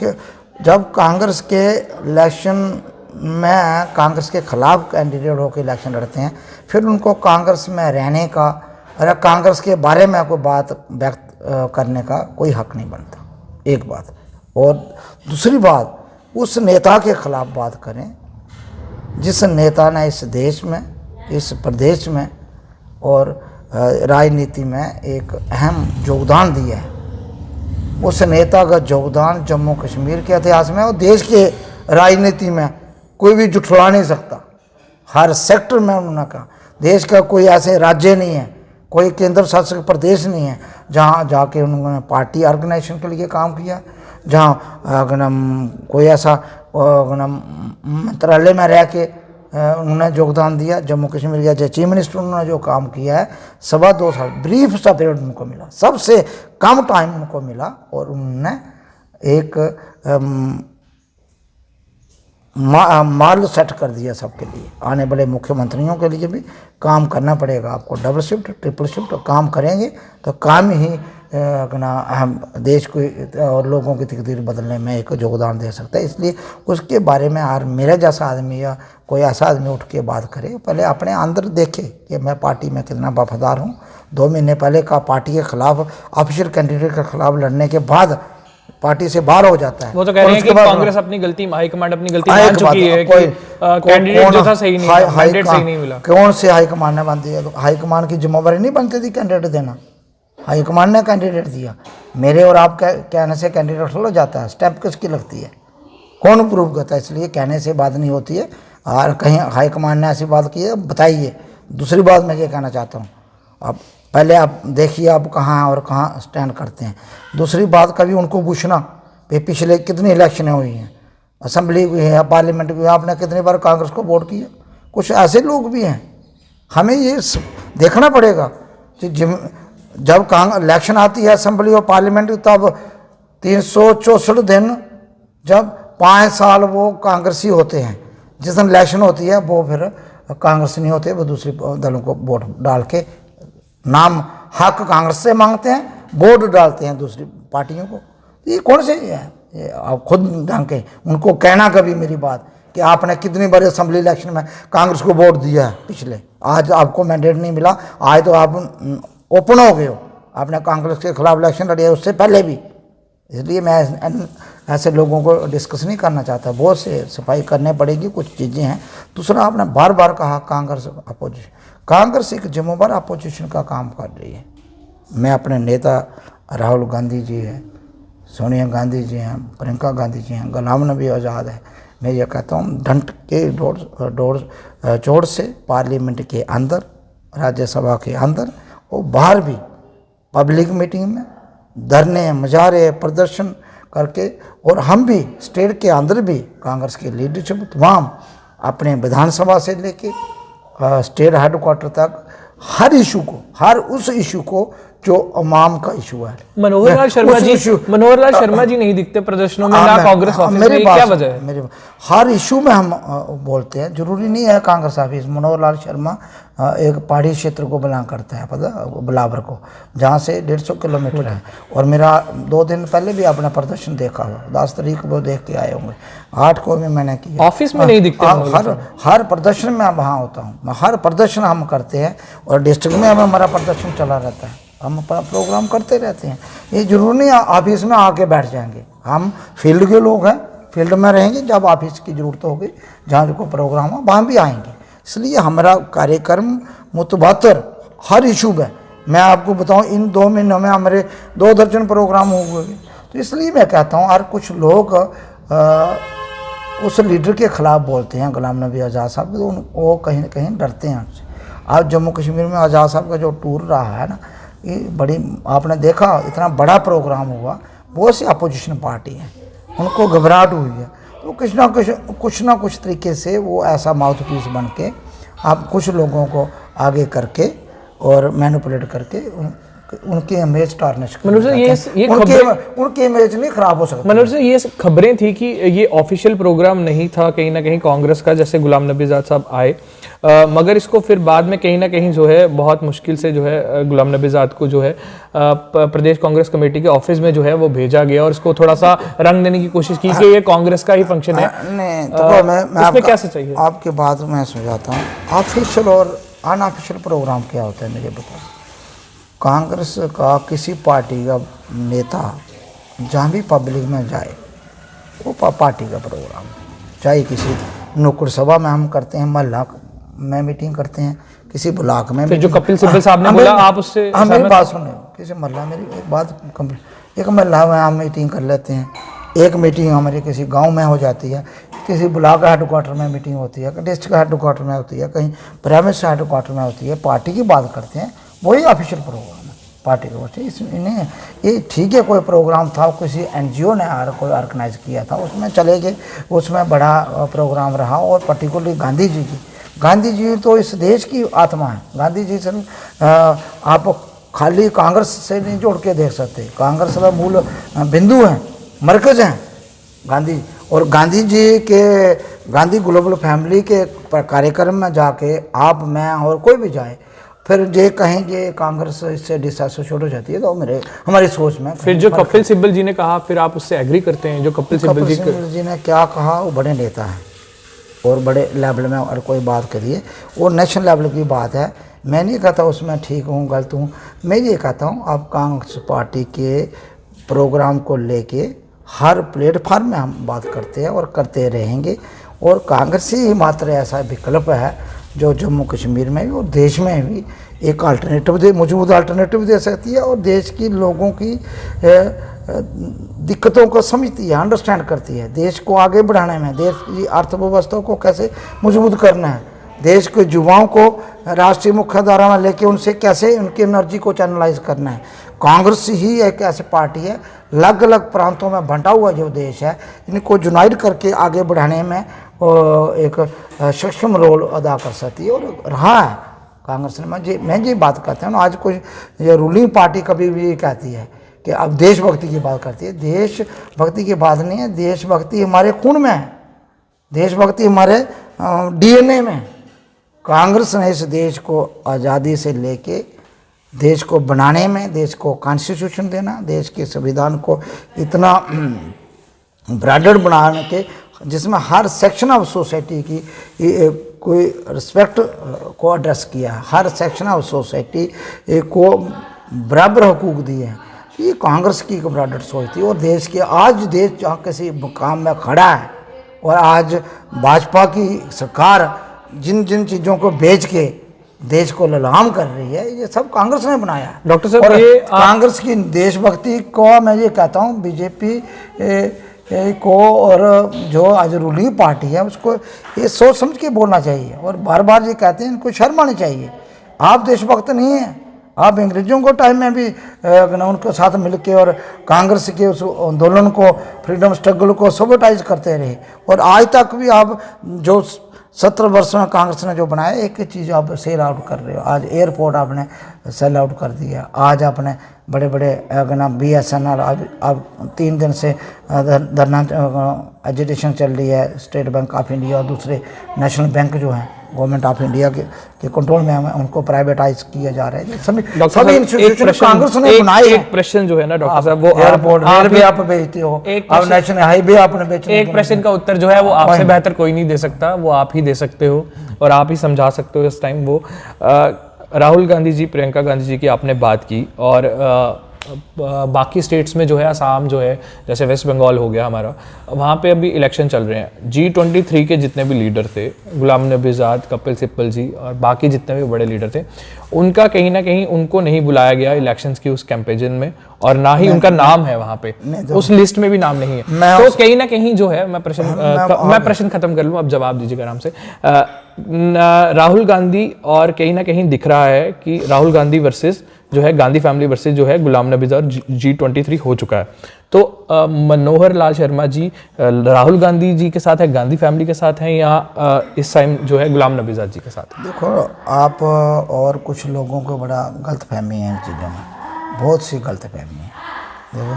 Speaker 1: जब कांग्रेस के इलेक्शन में कांग्रेस के खिलाफ कैंडिडेट होकर इलेक्शन लड़ते हैं, फिर उनको कांग्रेस में रहने का और कांग्रेस के बारे में कोई बात व्यक्त करने का कोई हक नहीं बनता, एक बात। और दूसरी बात, उस नेता के खिलाफ बात करें जिस नेता ने इस देश में, इस प्रदेश में और राजनीति में एक अहम योगदान दिया है। उस नेता का योगदान जम्मू कश्मीर के इतिहास में और देश के राजनीति में कोई भी जुठला नहीं सकता। हर सेक्टर में उन्होंने कहा, देश का कोई ऐसे राज्य नहीं है, कोई केंद्र शासित प्रदेश नहीं है जहाँ जाके उन्होंने पार्टी ऑर्गेनाइजेशन के लिए काम किया, जहाँ कोई ऐसा मंत्रालय में रह के उन्होंने योगदान दिया। जम्मू कश्मीर के चीफ मिनिस्टर उन्होंने जो काम किया है, 2.25 साल ब्रीफ सा पीरियड उनको मिला, सबसे कम टाइम उनको मिला, और उन्होंने एक माल सेट कर दिया सबके लिए। आने वाले मुख्यमंत्रियों के लिए भी काम करना पड़ेगा, आपको डबल शिफ्ट ट्रिपल शिफ्ट काम करेंगे तो काम ही हम देश को और लोगों की तकदीर बदलने में एक योगदान दे सकता है। इसलिए उसके बारे में और मेरे जैसा आदमी या कोई ऐसा आदमी उठ के बात करे, पहले अपने अंदर देखे कि मैं पार्टी में कितना वफादार हूँ। 2 महीने पहले का पार्टी के खिलाफ ऑफिशियल कैंडिडेट के खिलाफ लड़ने के बाद पार्टी से बाहर हो जाता है।
Speaker 2: वो तो कह रहे हैं कि कांग्रेस अपनी गलती, हाईकमांड अपनी गलती मान चुकी है कि कैंडिडेट जो था सही नहीं, कैंडिडेट सही नहीं मिला।
Speaker 1: कौन से हाईकमांड ने बन दिया? तो हाईकमांड की जिम्मेवारी नहीं बनती थी कैंडिडेट देना, हाईकमांड ने कैंडिडेट दिया। मेरे और आप कहने से कैंडिडेट हो जाता है, स्टेप किसकी लगती है, कौन प्रूव करता है? इसलिए कहने से बात नहीं होती है। और कहीं हाईकमांड ने ऐसी बात की है बताइए। दूसरी बात मैं ये कहना चाहता हूँ, अब पहले आप देखिए आप कहाँ और कहाँ स्टैंड करते हैं। दूसरी बात, कभी उनको पूछना भाई पिछले कितनी इलेक्शनें हुई हैं, असेंबली हुई है, पार्लियामेंट हुई है, आपने कितनी बार कांग्रेस को वोट किया? कुछ ऐसे लोग भी हैं, हमें ये देखना पड़ेगा कि जब इलेक्शन आती है असेंबली और पार्लियामेंट, तब 364 दिन जब 5 साल वो कांग्रेसी होते हैं। जिस दिन इलेक्शन होती है वो फिर कांग्रेस नहीं होते, वो दूसरी दलों को वोट डाल के नाम हक कांग्रेस से मांगते हैं, वोट डालते हैं दूसरी पार्टियों को। ये कौन से है? ये आप खुद ढंग उनको कहना कभी मेरी बात कि आपने कितनी बार असेंबली इलेक्शन में कांग्रेस को वोट दिया है पिछले, आज आपको मैंडेट नहीं मिला, आज तो आप ओपन हो गए हो, आपने कांग्रेस के खिलाफ इलेक्शन लड़ी है उससे पहले भी। इसलिए मैं ऐसे लोगों को डिस्कस नहीं करना चाहता, बहुत से सफाई करने पड़ेगी, कुछ चीज़ें हैं। दूसरा, आपने बार बार कहा कांग्रेस अपोजिशन, कांग्रेस एक जिम्मेदार अपोजिशन का काम कर रही है। मैं अपने नेता राहुल गांधी जी हैं, सोनिया गांधी जी हैं, प्रियंका गांधी जी हैं, गुलाम नबी आज़ाद है, मैं ये कहता हूँ ढंट के जोड़ से पार्लियामेंट के अंदर, राज्यसभा के अंदर और बाहर भी पब्लिक मीटिंग में धरने, मुजाहरे, प्रदर्शन करके, और हम भी स्टेट के अंदर भी कांग्रेस की लीडरशिप तमाम अपने विधानसभा से लेके स्टेट हेडक्वार्टर तक हर इशू को, हर उस इशू को जो अवाम का इशू है।
Speaker 2: मनोहर लाल शर्मा जी नहीं दिखते प्रदर्शनों में, ना कांग्रेस ऑफिस में, क्या वजह है?
Speaker 1: हर इशू में हम बोलते हैं, जरूरी नहीं है कांग्रेस ऑफिस। मनोहर लाल शर्मा एक पहाड़ी क्षेत्र को बिलोंग करता है, पता, बिलावर को, जहाँ से 150 किलोमीटर है। और मेरा 2 दिन पहले भी आपने प्रदर्शन देखा हो, 10 तारीख को देख के आए होंगे, 8 को भी मैंने किया।
Speaker 2: ऑफिस में नहीं दिखते?
Speaker 1: हर प्रदर्शन में वहाँ होता हूँ, हर प्रदर्शन हम करते हैं, और डिस्ट्रिक्ट में हमारा प्रदर्शन चला रहता है, हम अपना प्रोग्राम करते रहते हैं। ये जरूर नहीं ऑफिस में आके बैठ जाएंगे, हम फील्ड के लोग हैं, फील्ड में रहेंगे, जब ऑफिस की ज़रूरत होगी, जहाँ जो प्रोग्राम हो वहाँ भी आएंगे। इसलिए हमारा कार्यक्रम मुतबातर हर इशू में, मैं आपको बताऊं इन 2 महीनों में हमारे 2 दर्जन प्रोग्राम हो गए। तो इसलिए मैं कहता हूं, और कुछ लोग उस लीडर के ख़िलाफ़ बोलते हैं, गुलाम नबी आज़ाद साहब, तो वो कहीं ना कहीं डरते हैं उनसे। आज जम्मू कश्मीर में आज़ाद साहब का जो टूर रहा है ना, ये बड़ी, आपने देखा इतना बड़ा प्रोग्राम हुआ, बहुत सी अपोजिशन पार्टी हैं, उनको घबराहट हुई है, तो कुछ ना कुछ तरीके से वो ऐसा माउथ पीस बन के आप कुछ लोगों को आगे करके और मैनिपुलेट करके उनकी इमेज टार्निश कर, उनकी इमेज नहीं खराब हो सकती।
Speaker 2: मनोहर सर, ये खबरें थी कि ये ऑफिशियल प्रोग्राम नहीं था कहीं ना कहीं कांग्रेस का, जैसे गुलाम नबी आज़ाद साहब आए, मगर इसको फिर बाद में कहीं ना कहीं जो है बहुत मुश्किल से जो है गुलाम नबी आज़ाद को जो है प्रदेश कांग्रेस कमेटी के ऑफिस में जो है वो भेजा गया, और इसको थोड़ा सा रंग देने की कोशिश की कि ये कांग्रेस का ही फंक्शन है।
Speaker 1: नहीं, तो मैं
Speaker 2: क्या सच्चाई है
Speaker 1: आपके बात में समझाता हूँ। ऑफिशियल और अनऑफिशियल प्रोग्राम क्या होता है मुझे बताओ। कांग्रेस का किसी पार्टी का नेता जहाँ भी पब्लिक में जाए, वो पार्टी का प्रोग्राम, चाहे किसी नुक्कड़ सभा में हम करते हैं, मोहल्ला में मीटिंग करते हैं, किसी ब्लॉक में,
Speaker 2: जो कपिल सिब्बल साहब ने बोला, आप उससे
Speaker 1: मेरी बात सुने, किसी मोहल्ला, मेरी एक बात, एक मोहल्ला में हम मीटिंग कर लेते हैं, एक मीटिंग हमारी किसी गांव में हो जाती है, किसी ब्लॉक हेडक्वार्टर में मीटिंग होती है, डिस्ट्रिक्ट हेडक्वार्टर में होती है, कहीं प्राइवेट हेडक्वार्टर में होती है, पार्टी की बात करते हैं, वही ऑफिशियल प्रोग्राम है पार्टी का। इसमें ये ठीक है, कोई प्रोग्राम था, किसी एनजीओ ने कोई ऑर्गेनाइज किया था, उसमें चले गए, उसमें बड़ा प्रोग्राम रहा। और पर्टिकुलरली गांधी जी तो इस देश की आत्मा है। गांधी जी से आप खाली कांग्रेस से नहीं जोड़ के देख सकते, कांग्रेस का मूल बिंदु हैं, मरकज़ हैं गांधी। और गांधी जी के, गांधी ग्लोबल फैमिली के कार्यक्रम में जाके आप, मैं और कोई भी जाए, फिर ये कहेंगे कांग्रेस इससे डिसएसोसिएट हो जाती है, तो हमारी सोच में
Speaker 2: फिर जो कपिल सिब्बल जी ने कहा, फिर आप उससे एग्री करते हैं? जो कपिल सिब्बल
Speaker 1: जी ने क्या कहा, वो बड़े नेता हैं और बड़े लेवल में और कोई बात करिए, वो नेशनल लेवल की बात है। मैं नहीं कहता उसमें ठीक हूँ गलत हूँ, मैं ये कहता हूँ आप कांग्रेस पार्टी के प्रोग्राम को लेके हर प्लेटफार्म में हम बात करते हैं और करते रहेंगे। और कांग्रेस ही मात्र ऐसा विकल्प है जो जम्मू कश्मीर में भी और देश में भी एक अल्टरनेटिव मौजूद अल्टरनेटिव दे सकती है, और देश की लोगों की दिक्कतों को समझती है, अंडरस्टैंड करती है, देश को आगे बढ़ाने में, देश की अर्थव्यवस्था को कैसे मजबूत करना है, देश के युवाओं को राष्ट्रीय मुख्यधारा में लेके उनसे कैसे उनकी एनर्जी को चैनलाइज करना है। कांग्रेस ही एक ऐसी पार्टी है, अलग अलग प्रांतों में बंटा हुआ जो देश है, इनको यूनाइट करके आगे बढ़ाने में एक सक्षम रोल अदा कर सकती है, और रहा है कांग्रेस ने। मैं ये बात कहता हूँ, आज कोई ये रूलिंग पार्टी कभी भी कहती है कि अब देशभक्ति की बात करती है, देशभक्ति की बात नहीं है, देशभक्ति हमारे खून में है, देशभक्ति हमारे डीएनए में। कांग्रेस ने इस देश को आज़ादी से लेके देश को बनाने में, देश को कॉन्स्टिट्यूशन देना, देश के संविधान को इतना ब्रॉडर बनाने के जिसमें हर सेक्शन ऑफ सोसाइटी की कोई रिस्पेक्ट को एड्रेस किया है, हर सेक्शन ऑफ सोसाइटी को बराबर हकूक दिए हैं, ये कांग्रेस की एक ब्रॉडर सोच थी। और देश के आज देश जहाँ किसी मुकाम में खड़ा है, और आज भाजपा की सरकार जिन जिन चीज़ों को बेच के देश को ललाम कर रही है, ये सब कांग्रेस ने बनाया है।
Speaker 2: डॉक्टर साहब,
Speaker 1: ये कांग्रेस की देशभक्ति को मैं ये कहता हूँ, बीजेपी को और जो आज रूलिंग पार्टी है उसको ये सोच समझ के बोलना चाहिए, और बार बार ये कहते हैं इनको शर्म आनी चाहिए। आप देशभक्त नहीं हैं, आप अंग्रेजों को टाइम में भी उनके साथ मिलके और कांग्रेस के उस आंदोलन को, फ्रीडम स्ट्रगल को सबोटाइज करते रहे, और आज तक भी आप जो 17 वर्ष में कांग्रेस ने जो बनाया, एक एक चीज़ आप सेल आउट कर रहे हो। आज एयरपोर्ट आपने सेल आउट कर दिया, आज आपने बड़े बड़े BSNL अब 3 दिन से धरना एजिटेशन चल रही है। स्टेट बैंक ऑफ इंडिया और दूसरे नेशनल बैंक जो हैं गवर्नमेंट ऑफ इंडिया के कंट्रोल में हैं, उनको प्राइवेटाइज किया जा रहा है। सभी इंस्टीट्यूशन कांग्रेस ने बनाए हैं।
Speaker 2: एक प्रश्न जो है ना डॉक्टर साहब, वो
Speaker 1: एयरपोर्ट रेलवे आप बेचते हो, अब नेशनल हाईवे आपने बेचने।
Speaker 2: एक प्रश्न का उत्तर जो है वो आपसे बेहतर कोई नहीं दे सकता, वो आप ही दे सकते हो और आप ही समझा सकते हो इस टाइम। वो राहुल गांधी जी, प्रियंका गांधी जी की आपने बात की, और बाकी स्टेट्स में जो है, असम जो है, जैसे वेस्ट बंगाल हो गया हमारा, वहाँ पे अभी इलेक्शन चल रहे हैं। G23 के जितने भी लीडर थे, गुलाम नबी आज़ाद, कपिल सिब्बल जी और बाकी जितने भी बड़े लीडर थे, उनका कहीं ना कहीं उनको नहीं बुलाया गया इलेक्शंस की उस कैंपेन में, और ना ही उनका नाम है वहाँ पे, उस लिस्ट में भी नाम नहीं है। तो कहीं ना कहीं जो है, मैं प्रश्न खत्म कर लूँ, अब जवाब दीजिएगा आराम से। राहुल गांधी, और कहीं ना कहीं दिख रहा है कि राहुल गांधी वर्सेस जो है गांधी फैमिली वर्सेस जो है गुलाम नबी आज़ाद, G23 हो चुका है। तो मनोहर लाल शर्मा जी राहुल गांधी जी के साथ है, गांधी फैमिली के साथ हैं, या इस टाइम जो है गुलाम नबी आज़ाद जी के साथ?
Speaker 1: देखो, आप और कुछ लोगों को बड़ा गलत फहमी है इन चीज़ों में, बहुत सी गलत फहमी है। देखो,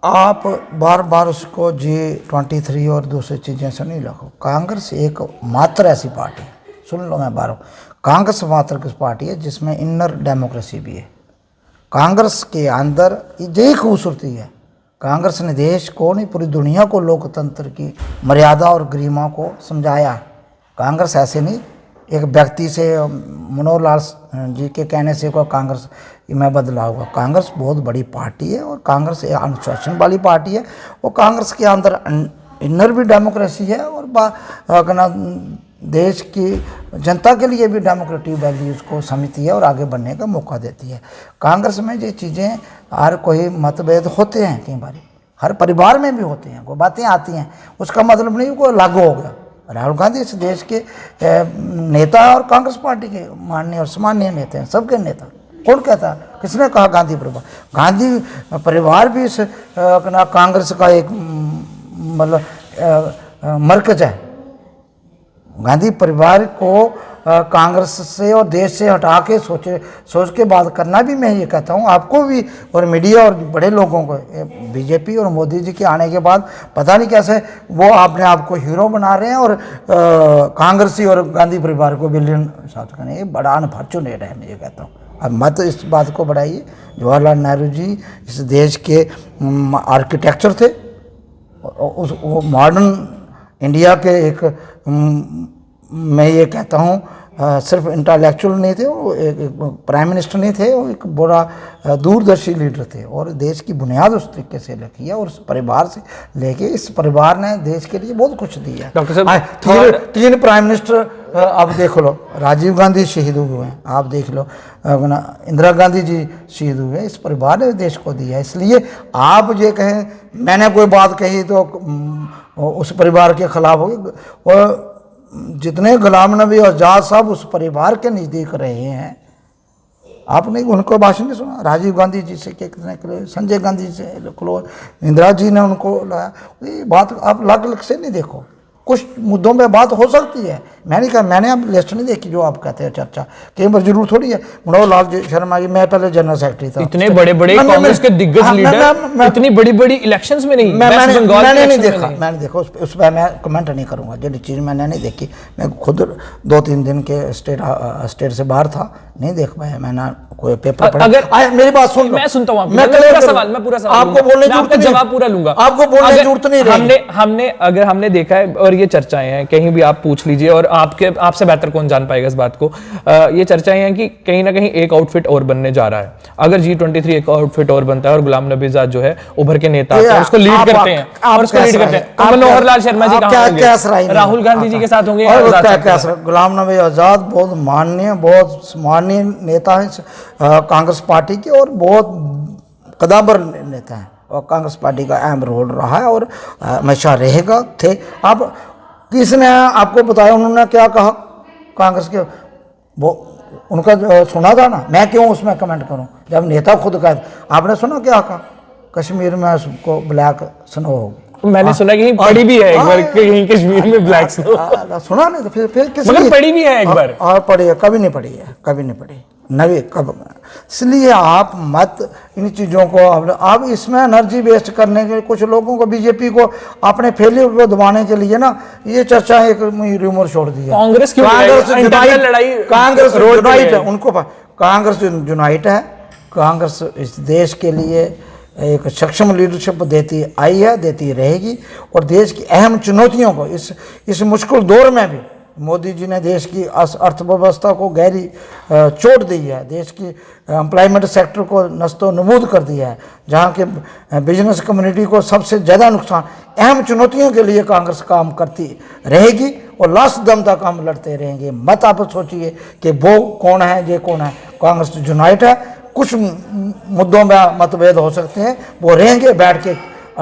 Speaker 1: आप बार बार उसको G23 और दूसरी चीज़ें से नहीं लिखो। कांग्रेस एक मात्र ऐसी पार्टी है, सुन लो मैं बार, कांग्रेस मात्र की पार्टी है जिसमें इनर डेमोक्रेसी भी है। कांग्रेस के अंदर यही खूबसूरती है, कांग्रेस ने देश को नहीं पूरी दुनिया को लोकतंत्र की मर्यादा और गरिमा को समझाया। कांग्रेस ऐसे नहीं एक व्यक्ति से, मनोहर लाल जी के कहने से कोई कांग्रेस में बदलाव हुआ। कांग्रेस बहुत बड़ी पार्टी है और कांग्रेस एक अनुशासन वाली पार्टी है, और कांग्रेस के अंदर इनर भी डेमोक्रेसी है और देश की जनता के लिए भी डेमोक्रेटिक वैल्यूज़ को समझती है और आगे बढ़ने का मौका देती है। कांग्रेस में ये चीज़ें, हर कोई मतभेद होते हैं, कई बार हर परिवार में भी होते हैं, कोई बातें आती हैं, उसका मतलब नहीं कोई लागू हो गया। राहुल गांधी इस देश के नेता और कांग्रेस पार्टी के माननीय और सम्माननीय नेता हैं, सबके नेता। कौन कहता, किसने कहा गांधी परिवार? गांधी परिवार भी इस कांग्रेस का एक मतलब मरकज है। गांधी परिवार को कांग्रेस से और देश से हटा के सोच के बात करना भी, मैं ये कहता हूँ आपको भी और मीडिया और बड़े लोगों को, बीजेपी और मोदी जी के आने के बाद पता नहीं कैसे वो अपने आप को हीरो बना रहे हैं और कांग्रेसी और गांधी परिवार को विलेन साथ करने, ये बड़ा अनफॉर्चुनेट है, मैं ये कहता हूँ। अब मत इस बात को बढ़ाइए। जवाहरलाल नेहरू जी इस देश के आर्किटेक्चर थे, वो मॉडर्न इंडिया के एक मैं ये कहता हूँ सिर्फ इंटेलेक्चुअल नहीं थे, वो एक प्राइम मिनिस्टर नहीं थे, वो एक बड़ा दूरदर्शी लीडर थे और देश की बुनियाद उस तरीके से रखी है। और उस परिवार से लेके इस परिवार ने देश के लिए बहुत कुछ दिया।
Speaker 2: डॉक्टर साहब,
Speaker 1: तीन प्राइम मिनिस्टर आप देख लो, राजीव गांधी शहीद हुए हैं, आप देख लो इंदिरा गांधी जी शहीद हुए, इस परिवार ने देश को दिया। इसलिए आप ये कहें मैंने कोई बात कही तो उस परिवार के खिलाफ होगी, और जितने गुलाम नबी आज़ाद साहब उस परिवार के नज़दीक रहे हैं, आपने उनको भाषण नहीं सुना? राजीव गांधी जी से कितने, संजय गांधी से क्लोज, इंदिरा जी ने उनको लाया। ये बात आप अलग अलग से नहीं देखो, कुछ मुद्दों पे बात हो सकती है। मैंने कहा, मैंने अब लिस्ट नहीं देखी जो आप कहते हैं चर्चा, कई बार जरूर थोड़ी है। मनोहर लाल शर्मा जी, मैं पहले जनरल सेक्रेटरी था,
Speaker 2: इतने बड़े बड़े कांग्रेस के दिग्गज लीडर इतनी बड़ी बड़ी इलेक्शंस में नहीं,
Speaker 1: मैंने नहीं देखा, मैंने देखा उस पर मैं कमेंट नहीं करूंगा। जो चीज़ मैंने नहीं देखी, मैं खुद 2-3 दिन के स्टेट से बाहर था, नहीं देख पाया, मैंने कोई पेपर पढ़ा।
Speaker 2: अगर
Speaker 1: मेरी बात सुन,
Speaker 2: मैं सुनता हूँ,
Speaker 1: मैं पूरा सवाल
Speaker 2: आपको बोलने की जवाब पूरा लूंगा,
Speaker 1: आपको बोलने की जरूरत नहीं रही।
Speaker 2: हमने देखा है और ये चर्चाएं हैं, कहीं भी आप पूछ लीजिए, और आपसे बेहतर कौन जान पाएगा इस बात को। ये चर्चाएं हैं कि कहीं ना कहीं एक आउटफिट और बनने जा रहा है। अगर G23 एक आउटफिट और बनता है और गुलाम नबी आज़ाद जो है उभर के नेता हैं, उसको लीड करते हैं, और उसको लीड करते हैं, तो मनोहर लाल शर्मा जी कहां होंगे? राहुल गांधी जी के साथ होंगे?
Speaker 1: गुलाम नबी आज़ाद बहुत माननीय नेता है कांग्रेस पार्टी के, और बहुत कदावर नेता है। और कांग्रेस पार्टी का अहम रोल रहा है और हमेशा रहेगा। थे अब किसने आपको बताया उन्होंने क्या कहा कांग्रेस के, वो उनका सुना था ना, मैं क्यों उसमें कमेंट करूं जब नेता खुद का। आपने सुना क्या कहा, कश्मीर में उसको ब्लैक स्नो होगी।
Speaker 2: मैंने सुना कि पड़ी भी है एक बार कहीं कश्मीर में ब्लैक स्नो।
Speaker 1: सुना नहीं तो फिर किस
Speaker 2: मगर पड़ी भी है एक बार।
Speaker 1: और पड़ी है, कभी नहीं पड़ी है, कभी नहीं पड़ी नवी कब। इसलिए आप मत इन चीज़ों को अब इसमें एनर्जी वेस्ट करने के, कुछ लोगों को बीजेपी को अपने फेलियर को दबाने के लिए ना ये चर्चा एक र्यूमर छोड़ दिया।
Speaker 2: कांग्रेस की लड़ाई,
Speaker 1: कांग्रेस यूनाइट है, उनको कांग्रेस यूनाइट है। कांग्रेस इस देश के लिए एक सक्षम लीडरशिप देती आई है, देती रहेगी और देश की अहम चुनौतियों को इस मुश्किल दौर में भी मोदी जी ने देश की अर्थव्यवस्था को गहरी चोट दी है, देश की एम्प्लॉयमेंट सेक्टर को नस्तो नमूद कर दिया है, जहाँ के बिजनेस कम्युनिटी को सबसे ज़्यादा नुकसान। अहम चुनौतियों के लिए कांग्रेस काम करती रहेगी और लास्ट दम तक हम लड़ते रहेंगे। मत आप सोचिए कि वो कौन है ये कौन है, कांग्रेस यूनाइट है। कुछ मुद्दों में मतभेद हो सकते हैं, वो रहेंगे, बैठ के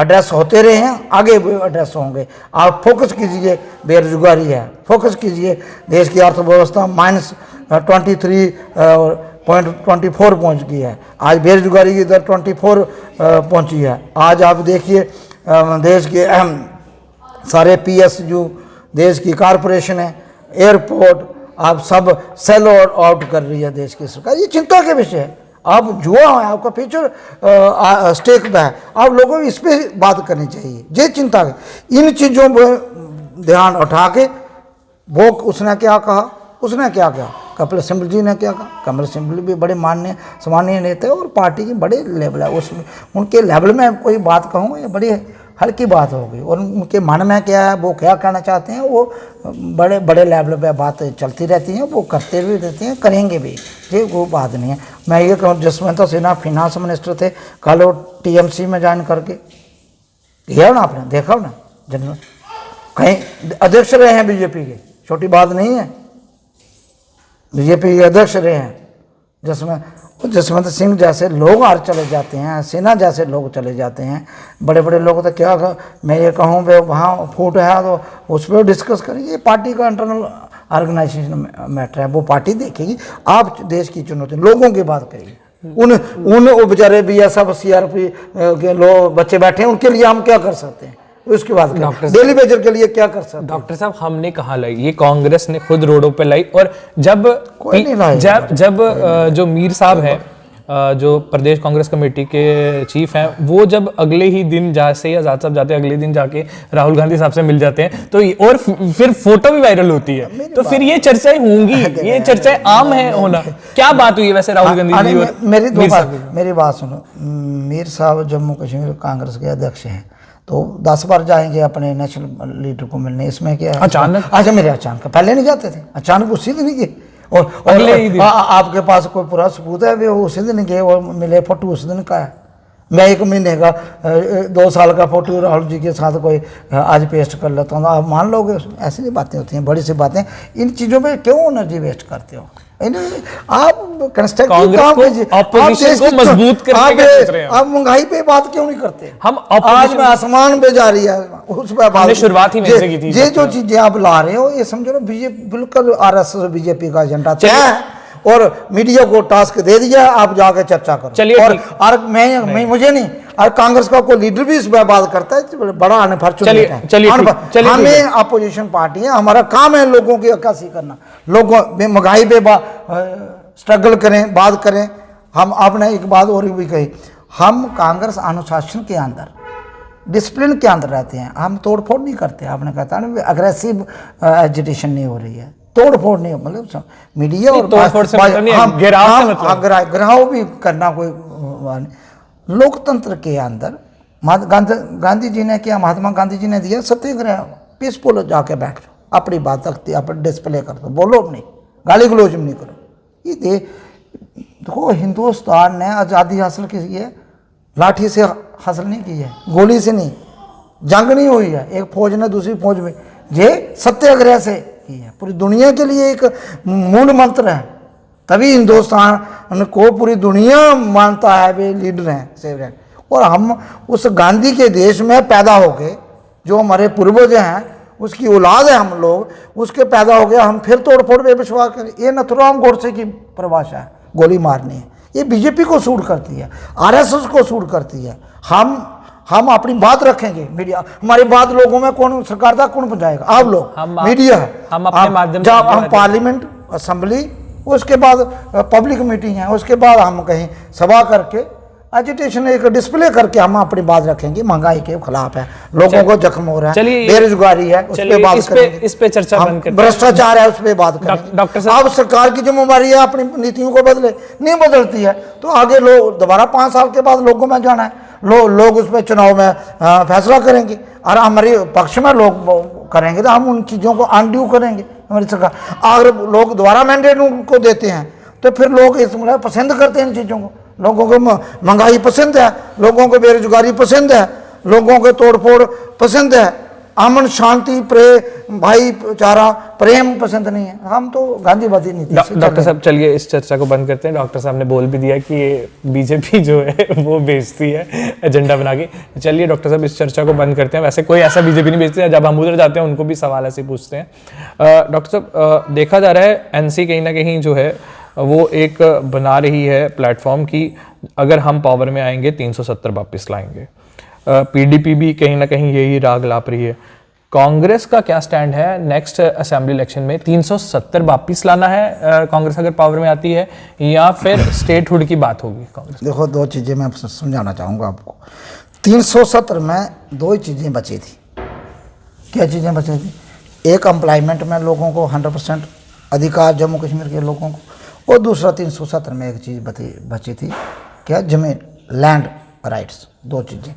Speaker 1: एड्रेस होते रहे हैं, आगे भी एड्रेस होंगे। आप फोकस कीजिए, बेरोजगारी है, फोकस कीजिए, देश की अर्थव्यवस्था -23.24 पहुंच गई है, आज बेरोजगारी की दर 24 पहुंची है। आज आप देखिए देश के अहम सारे PSU, देश की कारपोरेशन है, एयरपोर्ट, आप सब सेल आउट कर रही है देश की सरकार। ये चिंता के विषय है। आप जुआ है, आपका फ्यूचर स्टेक पे है, आप लोगों को इस पर बात करनी चाहिए। ये चिंता है, इन चीज़ों पर ध्यान उठा के वो उसने क्या कहा, उसने क्या कहा, कपिल सिब्बल जी ने क्या कहा। कपिल सिब्बल भी बड़े मान्य सामान्य नेता है और पार्टी की बड़े लेवल है, उसमें उनके लेवल में कोई बात कहूँ ये बड़ी हल्की बात होगी और उनके मन में क्या है, वो क्या कहना चाहते हैं, वो बड़े बड़े लेवल पे बात चलती रहती हैं, वो करते भी रहते हैं, करेंगे भी, ये वो बात नहीं है। मैं ये कहूँ जसवंत सिन्हा फिनांस मिनिस्टर थे, कल वो TMC में ज्वाइन करके गया ना, आपने देखा ना, जनरल कहीं अध्यक्ष रहे हैं बीजेपी के, छोटी बात नहीं है, बीजेपी के अध्यक्ष रहे हैं। जसवंत सिंह जैसे लोग आज चले जाते हैं, सिन्हा जैसे लोग चले जाते हैं, बड़े बड़े लोग तो क्या मैं ये कहूँ वे वहाँ फूट है तो उस पर डिस्कस करेंगे। पार्टी का इंटरनल ऑर्गेनाइजेशन मैटर है, वो पार्टी देखेगी। आप देश की चुनौती लोगों की बात करिए, उन बेचारे BSF CRP के लोग बच्चे बैठे हैं, उनके लिए हम क्या कर सकते हैं, उसके बाद डेली वेजर के लिए क्या कर सकते हैं।
Speaker 2: डॉक्टर साहब हमने कहा लाई, ये कांग्रेस ने खुद रोडों पे लाई। और जब जो मीर साहब हैं, जो प्रदेश कांग्रेस कमेटी के चीफ हैं, वो जब अगले ही दिन जैसे ही आजाद साहब जाते हैं, अगले दिन जाके राहुल गांधी साहब से मिल जाते हैं, तो और फिर फोटो भी वायरल होती है, तो फिर ये चर्चाएं होंगी, ये चर्चाएं आम है होना। क्या बात हुई है वैसे राहुल गांधी जी और
Speaker 1: मेरी बात सुनो। मीर साहब जम्मू कश्मीर कांग्रेस के अध्यक्ष हैं, तो 10 बार जाएंगे अपने नेशनल लीडर को मिलने, इसमें क्या है
Speaker 2: अचानक?
Speaker 1: अच्छा मेरे अचानक, पहले नहीं जाते थे, अचानक उसी दिन ही गए। और आपके पास कोई पूरा सबूत है वे उसी दिन गए और मिले, फोटो उस दिन का है। मैं 1 महीने का 2 साल का फोटो राहुल जी के साथ कोई आज पेस्ट कर लेता हूँ, आप मान लोगे? ऐसी नहीं बातें होती हैं, बड़ी सी बातें। इन चीज़ों पे क्यों एनर्जी वेस्ट करते हो? आप कंस्ट्रक्टिव काम कीजिए,
Speaker 2: मजबूत करने
Speaker 1: आप महंगाई पे बात क्यों नहीं करते?
Speaker 2: हम
Speaker 1: आज में आसमान पे जा रही है, उस पर बात
Speaker 2: शुरुआत ही वैसे की थी।
Speaker 1: ये जो चीजें आप ला रहे हो, ये समझो ना बीजेपी बिल्कुल RSS BJP का एजेंडा तय है और मीडिया को टास्क दे दिया, आप जाके चर्चा करो।
Speaker 2: चलिए,
Speaker 1: और मैं मुझे नहीं, और कांग्रेस का कोई लीडर भी इस पर बात करता है, बड़ा अनफॉर्चुनेट है। हमें अपोजिशन पार्टी है, हमारा काम है लोगों की अक्कासी करना, लोगों में महंगाई पे स्ट्रगल करें, बात करें। हम आपने एक बात और भी कही, हम कांग्रेस अनुशासन के अंदर, डिसिप्लिन के अंदर रहते हैं, हम तोड़ फोड़ नहीं करते। आपने कहता ना अग्रेसिव एजिटेशन नहीं हो रही है, तोड़ फोड़ नहीं, मतलब मीडिया और घिराव भी करना कोई लोकतंत्र के अंदर। गांधी जी ने किया, महात्मा गांधी जी ने दिया सत्याग्रह, पीसफुल जाके बैठ जाओ, अपनी बात रखती अपनी डिस्प्ले कर दो, बोलो नहीं, गाली गलौज नहीं करो। ये देखो हिंदुस्तान ने आज़ादी हासिल की है, लाठी से हासिल नहीं की है, गोली से नहीं, जंग नहीं हुई है एक फौज ने दूसरी फौज में, ये सत्याग्रह से की है। पूरी दुनिया के लिए एक मूल मंत्र है, तभी हिंदुस्तान को पूरी दुनिया मानता है वे लीडर हैं, सेवरेन। और हम उस गांधी के देश में पैदा हो गए, जो हमारे पूर्वज हैं उसकी औलाद है हम लोग, उसके पैदा हो गया, हम फिर तोड़ फोड़ पे विश्वास करें। ये नथुराम गोडसे की परिभाषा है, गोली मारनी है। ये बीजेपी को सूट करती है, आरएसएस को सूट करती है। हम अपनी बात रखेंगे, मीडिया हमारी बात लोगों में कौन सरकार तक कौन पहुंचाएगा? आप लोग, मीडिया है।
Speaker 2: हम अपने माध्यम से
Speaker 1: जब हम पार्लियामेंट, असेंबली, उसके बाद पब्लिक मीटिंग है, उसके बाद हम कहीं सभा करके एजिटेशन एक डिस्प्ले करके हम अपनी बात रखेंगे। महंगाई के खिलाफ है, लोगों को जख्म हो रहा है, बेरोजगारी है, उस पे बात करेंगे।
Speaker 2: इस पे चर्चा बंद करते हैं।
Speaker 1: भ्रष्टाचार है, उस पे बात करेंगे।
Speaker 2: डॉक्टर साहब,
Speaker 1: अब सरकार की जिम्मेदारी है अपनी नीतियों को बदले, नहीं बदलती है तो आगे लोग दोबारा 5 साल के बाद लोगों में जाना है, लोग उस पर चुनाव में फैसला करेंगे और हमारे पक्ष में लोग करेंगे तो हम उन चीज़ों को अनड्यू करेंगे। हमारी सरकार अगर लोग दोबारा मैंडेट उनको देते हैं तो फिर लोग इसमें पसंद करते हैं इन चीज़ों को। लोगों को महंगाई पसंद है, लोगों को बेरोजगारी पसंद है, लोगों को तोड़फोड़ पसंद है, अमन शांति भाईचारा प्रेम पसंद नहीं है। हम तो गांधीवादी नीति से
Speaker 2: डॉक्टर साहब चलिए इस चर्चा को बंद करते हैं। डॉक्टर साहब ने बोल भी दिया कि ये बीजेपी जो है वो बेचती है एजेंडा बना के। चलिए डॉक्टर साहब इस चर्चा को बंद करते हैं। वैसे कोई ऐसा बीजेपी नहीं बेचती है, जब हम उधर जाते हैं उनको भी सवाल ऐसे पूछते हैं। डॉक्टर साहब देखा जा रहा है एनसी कहीं ना कहीं जो है वो एक बना रही है प्लेटफॉर्म की अगर हम पावर में आएंगे 370 वापस लाएंगे। पीडीपी भी कहीं ना कहीं यही राग लाप रही है। कांग्रेस का क्या स्टैंड है नेक्स्ट असेंबली इलेक्शन में? 370 वापस लाना है कांग्रेस अगर पावर में आती है, या फिर स्टेटहुड की बात होगी कांग्रेस?
Speaker 1: देखो, 2 चीज़ें मैं समझाना चाहूँगा आपको। 370 में 2 ही चीज़ें बची थी। क्या चीज़ें बची थी? एक एम्प्लॉयमेंट में लोगों को 100% अधिकार जम्मू कश्मीर के लोगों को, और दूसरा 370 में एक चीज़ बची थी, क्या? जमीन, लैंड राइट्स। 2 चीज़ें।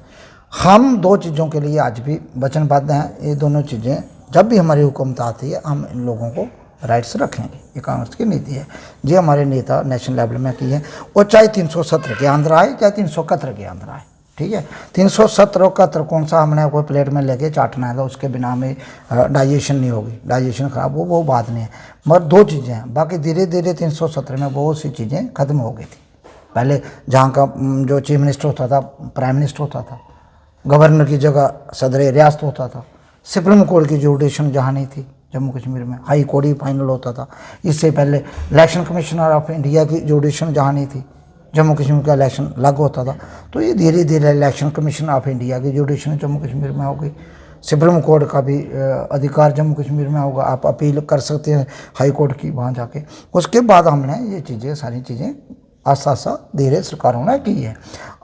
Speaker 1: हम 2 चीज़ों के लिए आज भी वचनबद्ध हैं। ये दोनों चीज़ें जब भी हमारी हुकूमत आती है हम इन लोगों को राइट्स रखेंगे। ये कांग्रेस की नीति है, ये हमारे नेता नेशनल लेवल में की है। और चाहे 370 के अंदर आए चाहे 371 के अंदर आए, ठीक है। 370 और 71 कौन सा हमने कोई प्लेट में लेके चाटना है तो उसके बिना में डाइजेशन नहीं होगी, डाइजेशन खराब हो, वो बात नहीं है। मगर 2 चीज़ें हैं, बाकी धीरे धीरे 370 में बहुत सी चीज़ें ख़त्म हो गई थी। पहले जहाँ का जो चीफ मिनिस्टर होता था प्राइम मिनिस्टर होता था, गवर्नर की जगह सदर रियासत होता था, सुप्रीम कोर्ट की जुडिशन जहाँ नहीं थी जम्मू कश्मीर में, हाई कोर्ट ही फाइनल होता था। इससे पहले इलेक्शन कमिश्नर ऑफ इंडिया की जुडिशन जहाँ नहीं थी, जम्मू कश्मीर का इलेक्शन लागू होता था। तो ये धीरे धीरे इलेक्शन कमीशन ऑफ इंडिया की जुडिशन जम्मू कश्मीर में हो गई। सुप्रीम कोर्ट का भी अधिकार जम्मू कश्मीर में होगा, आप अपील कर सकते हैं हाई कोर्ट की वहाँ जाके। उसके बाद हमने ये चीज़ें सारी चीज़ें आस्ता आस्ता धीरे सरकारों ने की है।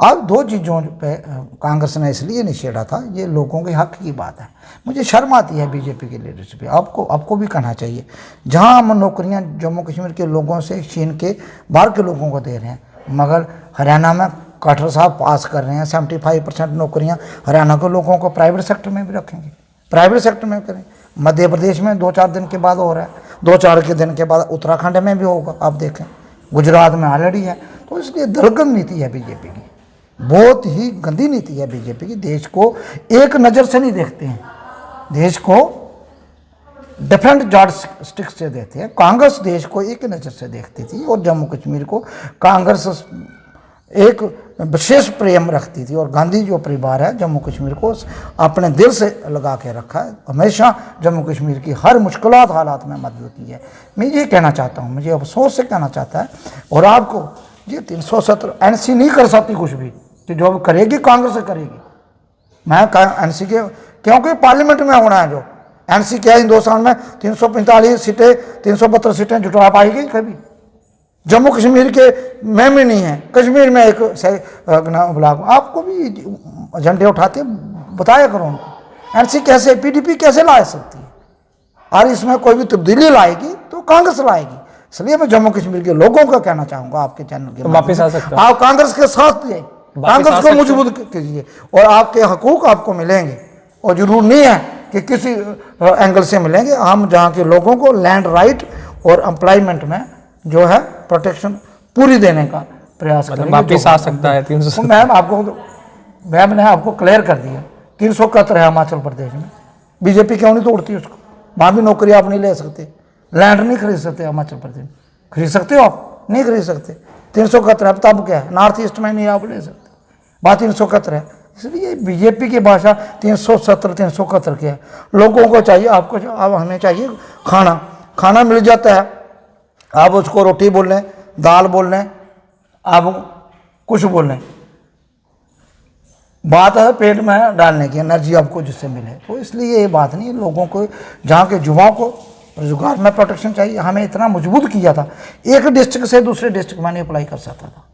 Speaker 1: अब 2 चीज़ों पे कांग्रेस ने इसलिए नहीं छेड़ा था, ये लोगों के हक की बात है। मुझे शर्म आती है बीजेपी की लीडरशिप पे, आपको भी कहना चाहिए। जहाँ हम नौकरियाँ जम्मू कश्मीर के लोगों से छीन के बाहर के लोगों को दे रहे हैं, मगर हरियाणा में खट्टर साहब पास कर रहे हैं 75% नौकरियां हरियाणा के लोगों को प्राइवेट सेक्टर में भी रखेंगे, प्राइवेट सेक्टर में करें। मध्य प्रदेश में 2-4 दिन के बाद हो रहा है, 2-4 के दिन के बाद उत्तराखंड में भी होगा, आप देखें गुजरात में ऑलरेडी है। तो इसलिए दलगन नीति है बीजेपी की, बहुत ही गंदी नीति है बीजेपी की। देश को एक नज़र से नहीं देखते हैं, देश को डिफरेंट जॉर्ज स्टिक से देते हैं। कांग्रेस देश को एक नज़र से देखती थी और जम्मू कश्मीर को कांग्रेस एक विशेष प्रेम रखती थी। और गांधी जो परिवार है जम्मू कश्मीर को अपने दिल से लगा के रखा है, हमेशा जम्मू कश्मीर की हर मुश्किलात हालात में मदद की है। मैं ये कहना चाहता हूँ, मुझे अफसोस से कहना चाहता है, और आपको ये 370 एनसी नहीं कर सकती कुछ भी, तो जो करेगी कांग्रेस करेगी। मैं एनसी के, क्योंकि पार्लियामेंट में होना है, जो एनसी क्या हिंदुस्तान में 345 सीटें 372 सीटें जुटवा पाएगी कभी? जम्मू कश्मीर के में भी नहीं है, कश्मीर में एक ब्लॉक। आपको भी एजेंडे उठाते बताया करो उनको, एनसी कैसे, पीडीपी कैसे ला सकती है, और इसमें कोई भी तब्दीली लाएगी तो कांग्रेस लाएगी। इसलिए मैं जम्मू कश्मीर के लोगों को कहना चाहूँगा आपके चैनल के
Speaker 2: वापस आ सकता
Speaker 1: आप कांग्रेस के साथ जाइए, कांग्रेस को मजबूत कीजिए और आपके हकूक आपको मिलेंगे। और जरूर नहीं है कि किसी एंगल से मिलेंगे, हम जहाँ के लोगों को लैंड राइट और एम्प्लॉयमेंट में जो है प्रोटेक्शन पूरी देने का प्रयास करेंगे।
Speaker 2: वापस आ सकता है 300।
Speaker 1: मैम ने आपको क्लियर कर दिया 371 है हिमाचल प्रदेश में, बीजेपी क्यों नहीं तोड़ती उसको? वहाँ भी नौकरी आप नहीं ले सकते, लैंड नहीं खरीद सकते हिमाचल प्रदेश में। खरीद सकते हो आप? नहीं खरीद सकते। 371 तब क्या है, नॉर्थ ईस्ट में नहीं आप ले सकते, बात 371 है, इसलिए बीजेपी की भाषा 370 371 की है। लोगों को चाहिए, आपको अब हमें चाहिए खाना, खाना मिल जाता है, आप उसको रोटी बोल लें, दाल बोल लें, आप कुछ बोल लें, बात है पेट में डालने की, एनर्जी आपको जिससे मिले। तो इसलिए ये बात नहीं है, लोगों को जहाँ के युवाओं को रोजगार में प्रोटेक्शन चाहिए। हमें इतना मजबूत किया था, एक डिस्ट्रिक्ट से दूसरे डिस्ट्रिक्ट में नहीं अप्लाई कर सकता था,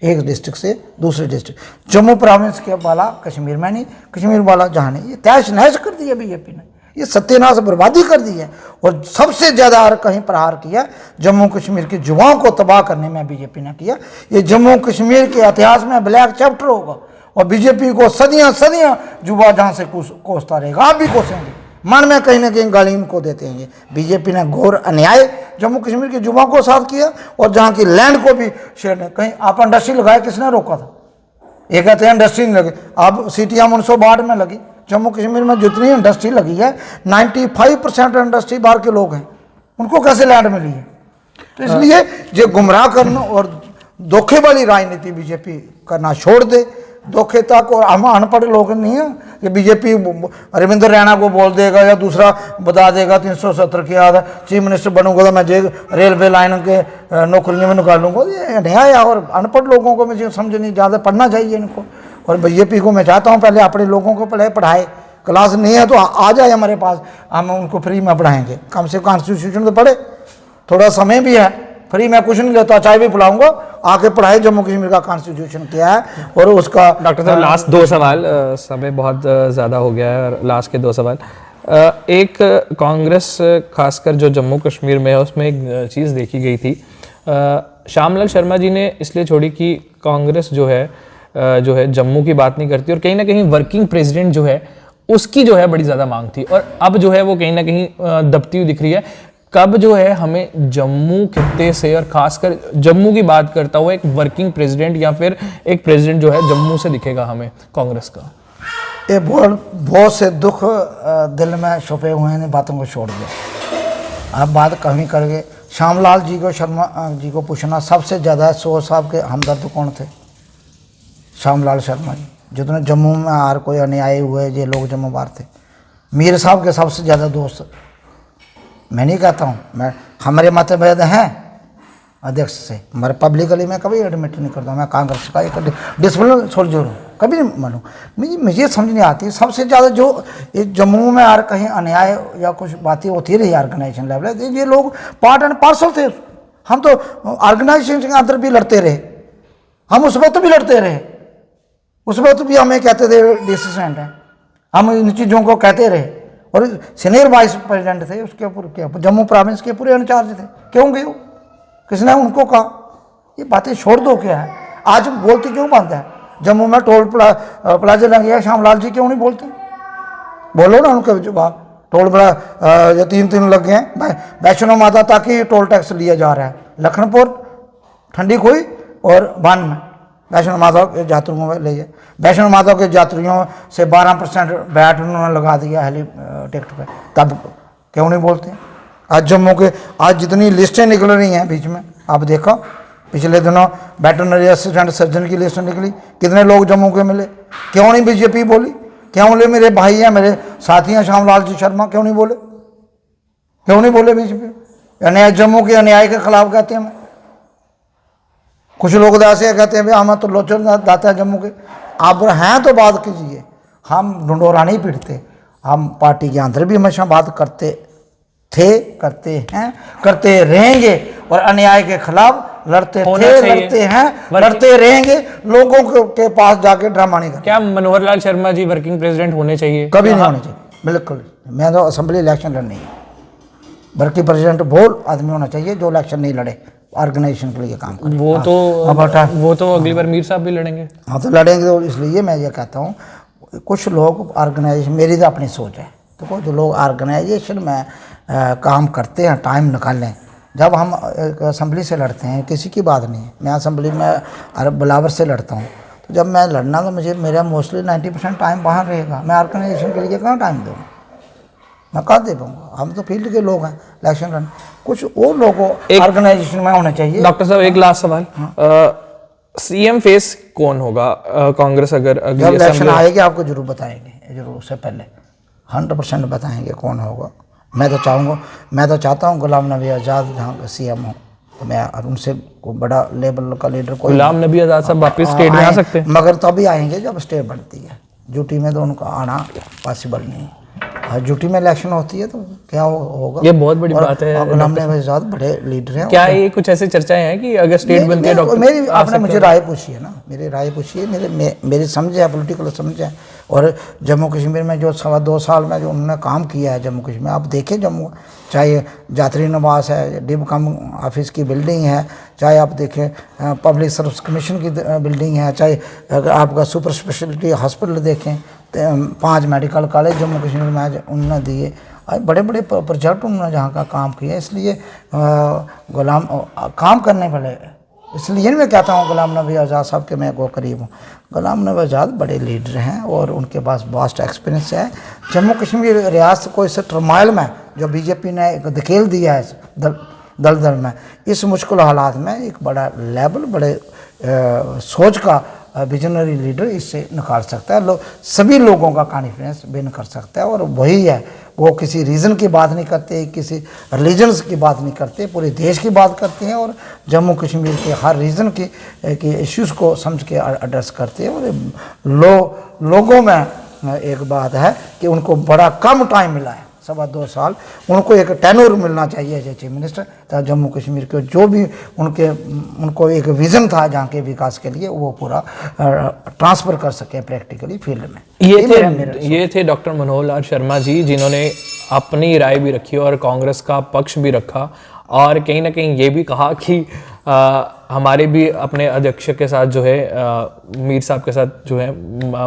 Speaker 1: एक डिस्ट्रिक्ट से दूसरे डिस्ट्रिक्ट। जम्मू प्रोविंस के वाला कश्मीर में नहीं, कश्मीर वाला जहाँ नहीं, ये तहस नहस कर दिया बीजेपी ने, ये सत्यानाश बर्बादी कर दी है। और सबसे ज़्यादा कहीं प्रहार किया जम्मू कश्मीर के युवाओं को तबाह करने में बीजेपी ने किया। ये जम्मू कश्मीर के इतिहास में ब्लैक चैप्टर होगा और बीजेपी को सदियां सदियां युवा जहाँ से कोसता रहेगा। आप भी कोसेंगे, मन में कहीं ना कहीं गाली इनको देते हैं। बीजेपी ने घोर अन्याय जम्मू कश्मीर के युवाओं को साथ किया और जहाँ की लैंड को भी शेयर ने, कहीं आप इंडस्ट्री लगाए, किसने रोका था? ये कहते हैं इंडस्ट्री नहीं लगी, अब CTM 1962 में लगी। जम्मू कश्मीर में जितनी इंडस्ट्री लगी है 95% इंडस्ट्री बाहर के लोग हैं, उनको कैसे लैंड मिली है? तो इसलिए जो गुमराह करना और धोखे वाली राजनीति बीजेपी करना छोड़ दे। धोखे तक, और हम अनपढ़ लोग नहीं हैं कि बीजेपी रविंद्र रैना को बोल देगा या दूसरा बता देगा 370 के बाद चीफ मिनिस्टर बनूंगा तो मैं रेलवे लाइन के नौकरियों में निकालूंगा। ये न्याय है, और अनपढ़ लोगों को मुझे समझ नहीं, ज़्यादा पढ़ना चाहिए इनको। और बीजेपी को मैं चाहता हूँ पहले अपने लोगों को पढ़ाए, क्लास नहीं है तो आ जाए हमारे पास, हम उनको फ्री में पढ़ाएंगे। कम से कम कॉन्स्टिट्यूशन तो पढ़े, थोड़ा समय भी है, फ्री में कुछ नहीं लेता, चाय भी पिलाऊंगा, आके पढ़ाए जम्मू कश्मीर का कॉन्स्टिट्यूशन क्या है और उसका।
Speaker 2: डॉक्टर साहब लास्ट 2 सवाल, समय बहुत ज़्यादा हो गया है, लास्ट के 2 सवाल। एक कांग्रेस खासकर जो जम्मू कश्मीर में है उसमें एक चीज़ देखी गई थी, श्यामलाल शर्मा जी ने इसलिए छोड़ी कि कांग्रेस जो है जम्मू की बात नहीं करती, और कहीं ना कहीं वर्किंग प्रेसिडेंट जो है उसकी जो है बड़ी ज़्यादा मांग थी, और अब जो है वो कहीं ना कहीं दबती हुई दिख रही है। कब जो है हमें जम्मू खित्ते से, और खासकर जम्मू की बात करता हुआ, एक वर्किंग प्रेसिडेंट या फिर एक प्रेसिडेंट जो है जम्मू से दिखेगा हमें कांग्रेस का?
Speaker 1: ये बहुत से दुख दिल में छुपे हुए हैं, बातों को छोड़ दिया। आप बात कहीं करके श्यामलाल जी को, शर्मा जी को पूछना, सबसे ज़्यादा सोच साहब के हमदर्द कौन थे? श्यामलाल शर्मा जी। जितने जम्मू में हर कोई अन्याय हुए ये लोग जम्मू बाहर थे। मीर साहब के सबसे ज़्यादा दोस्त, मैं नहीं कहता हूँ, मैं हमारे मतभेद हैं अध्यक्ष से, हमारे पब्लिकली मैं कभी एडमिट नहीं करता हूँ, मैं कांग्रेस का एक डिसिप्लिन सोल्जर हूँ, कभी नहीं मानूँ। मुझे समझ नहीं आती सबसे ज़्यादा जो जम्मू में यार कहीं अन्याय या कुछ बातें होती रही ऑर्गेनाइजेशन लेवल, ये लोग पार्ट एंड पार्सल थे। हम तो ऑर्गेनाइजेशन के अंदर भी लड़ते रहे, हम उस वक्त भी लड़ते रहे, उस वक्त भी हमें कहते थे डिसिडेंट हैं, हम इन चीज़ों को कहते रहे। और सीनियर वाइस प्रेसिडेंट थे उसके ऊपर, जम्मू प्रोविंस के पूरे इंचार्ज थे, क्यों गए? किसने उनको कहा? ये बातें छोड़ दो, क्या है आज बोलते क्यों बंद है? जम्मू में टोल प्लाजा लग गया, श्यामलाल जी क्यों नहीं बोलते? बोलो ना उनके जवाब। टोल प्लाजा ये 3 लग गए हैं, वैष्णो माता तक ही टोल टैक्स लिया जा रहा है, लखनपुर, ठंडी खोई और बान में वैष्णो माता के यात्रियों में ले जाए। वैष्णो माता के यात्रियों से 12% वैट उन्होंने लगा दिया हेली टिकट पे, तब क्यों नहीं बोलते? आज जम्मू के आज जितनी लिस्टें निकल रही हैं बीच में, आप देखो पिछले दिनों वेटरनरी असिस्टेंट सर्जन की लिस्ट निकली, कितने लोग जम्मू के मिले? क्यों नहीं बीजेपी बोली? क्यों बोले मेरे भाई हैं, मेरे साथी हैं श्यामलाल जी शर्मा, क्यों नहीं बोले? क्यों नहीं बोले बीजेपी? अन्याय जम्मू के अन्याय के खिलाफ कहते हैं। कुछ लोग ऐसे कहते हैं भाई हम तो लोचर दाता है जम्मू के, आप हैं तो बात कीजिए, हम ढंढोरा नहीं पीटते। हम पार्टी के अंदर भी हमेशा बात करते थे, करते हैं, करते रहेंगे, और अन्याय के खिलाफ लड़ते थे, लड़ते हैं, लड़ते रहेंगे। लोगों के पास जाके ड्रामा नहीं करते।
Speaker 2: क्या मनोहर लाल शर्मा जी वर्किंग प्रेसिडेंट होने चाहिए?
Speaker 1: कभी नहीं होने चाहिए, बिल्कुल। मैं तो असेंबली इलेक्शन लड़नी है, वर्किंग प्रेसिडेंट बोल आदमी होना चाहिए जो इलेक्शन नहीं लड़े, ऑर्गेनाइजेशन के लिए काम करें।
Speaker 2: वो तो अगली बार मीर साहब भी लड़ेंगे।
Speaker 1: हाँ तो लड़ेंगे, तो इसलिए मैं ये कहता हूँ कुछ लोग ऑर्गेनाइजेशन, मेरी तो अपनी सोच है, तो कुछ लोग ऑर्गेनाइजेशन में काम करते हैं, टाइम निकालें। जब हम असेंबली से लड़ते हैं, किसी की बात नहीं, मैं असेंबली में बलावर से लड़ता हूँ, तो जब मैं लड़ना तो मुझे मेरा मोस्टली 90% टाइम बाहर रहेगा। मैं ऑर्गेनाइजेशन के लिए कहाँ टाइम दूँ? मैं कहाँ दे पाऊँगा? हम तो फील्ड के लोग हैं, इलेक्शन लड़ने। कुछ और लोगों ऑर्गेनाइजेशन में होना चाहिए।
Speaker 2: डॉक्टर साहब एक लास्ट सवाल, सीएम फेस कौन होगा कांग्रेस अगर
Speaker 1: जब
Speaker 2: अगली
Speaker 1: इलेक्शन
Speaker 2: असेंबली
Speaker 1: आएगी आपको जरूर बताएंगे, जरूर, उससे पहले 100% बताएंगे कौन होगा। मैं तो चाहता हूँ गुलाम नबी आज़ाद यहाँ का सीएम हो, तो मैं और उनसे कोई बड़ा लेवल का लीडर कोई
Speaker 2: गुलाम नबी आजाद साहब वापस स्टेट में आ
Speaker 1: आए,
Speaker 2: सकते हैं।
Speaker 1: मगर तभी आएंगे जब स्टेट बनती है। ड्यूटी में तो उनका आना पॉसिबल नहीं है, और ड्यूटी में इलेक्शन होती है तो क्या होगा।
Speaker 2: ये बहुत बड़ी बात है।
Speaker 1: और गुलाम नबी आज़ाद बड़े लीडर हैं।
Speaker 2: क्या ये कुछ ऐसी चर्चाएं हैं कि अगर स्टेट बनती है डॉक्टर
Speaker 1: मेरी आपने मुझे राय पूछी है ना, मेरी राय पूछी है, मेरी समझ है, पॉलिटिकल समझ है। और जम्मू कश्मीर में जो 2.25 साल में जो उन्होंने काम किया है जम्मू कश्मीर में, आप देखें जम्मू, चाहे यात्री निवास है, डिब कम ऑफिस की बिल्डिंग है, चाहे आप देखें पब्लिक सर्विस कमीशन की बिल्डिंग है, चाहे अगर आपका सुपर स्पेशलिटी हॉस्पिटल देखें, 5 मेडिकल कॉलेज जम्मू कश्मीर में आज उन्होंने दिए, बड़े बड़े प्रोजेक्ट उन्होंने जहाँ का काम किया। इसलिए गुलाम काम करने वाले, इसलिए मैं कहता हूँ गुलाम नबी आज़ाद साहब के मैं वो करीब हूँ। गुलाम नबी आज़ाद बड़े लीडर हैं और उनके पास वास्ट एक्सपीरियंस है। जम्मू कश्मीर रियासत को इस टर्माइल में जो बीजेपी ने एक धकेल दिया है दलदल में, इस मुश्किल हालात में एक बड़ा लेवल, बड़े सोच का विजनरी लीडर इससे निकाल सकता है, सभी लोगों का कॉन्फिडेंस विन कर सकता है। और वही है, वो किसी रीज़न की बात नहीं करते, किसी रिलीजन्स की बात नहीं करते, पूरे देश की बात करते हैं और जम्मू कश्मीर के हर रीजन की इश्यूज़ को समझ के एड्रेस करते हैं। और लोगों में एक बात है कि उनको बड़ा कम टाइम मिला है, 2.25 साल, उनको एक टेन्योर मिलना चाहिए एज चीफ मिनिस्टर, ताकि जम्मू कश्मीर के जो भी उनको एक विज़न था जहाँ के विकास के लिए, वो पूरा ट्रांसफ़र कर सकें प्रैक्टिकली फील्ड में।
Speaker 2: ये थे डॉक्टर मनोहर लाल शर्मा जी, जिन्होंने अपनी राय भी रखी और कांग्रेस का पक्ष भी रखा, और कहीं ना कहीं ये भी कहा कि हमारे भी अपने अध्यक्ष के साथ जो है मीर साहब के साथ जो है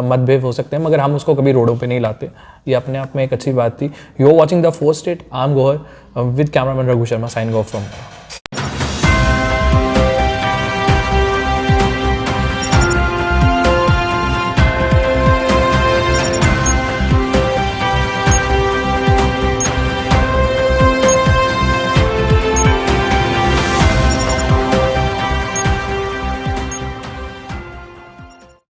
Speaker 2: मतभेद हो सकते हैं, मगर हम उसको कभी रोडों पे नहीं लाते। ये अपने आप में एक अच्छी बात थी। You are watching the 4th State। I am Gohar with cameraman Raghu Sharma, signing off from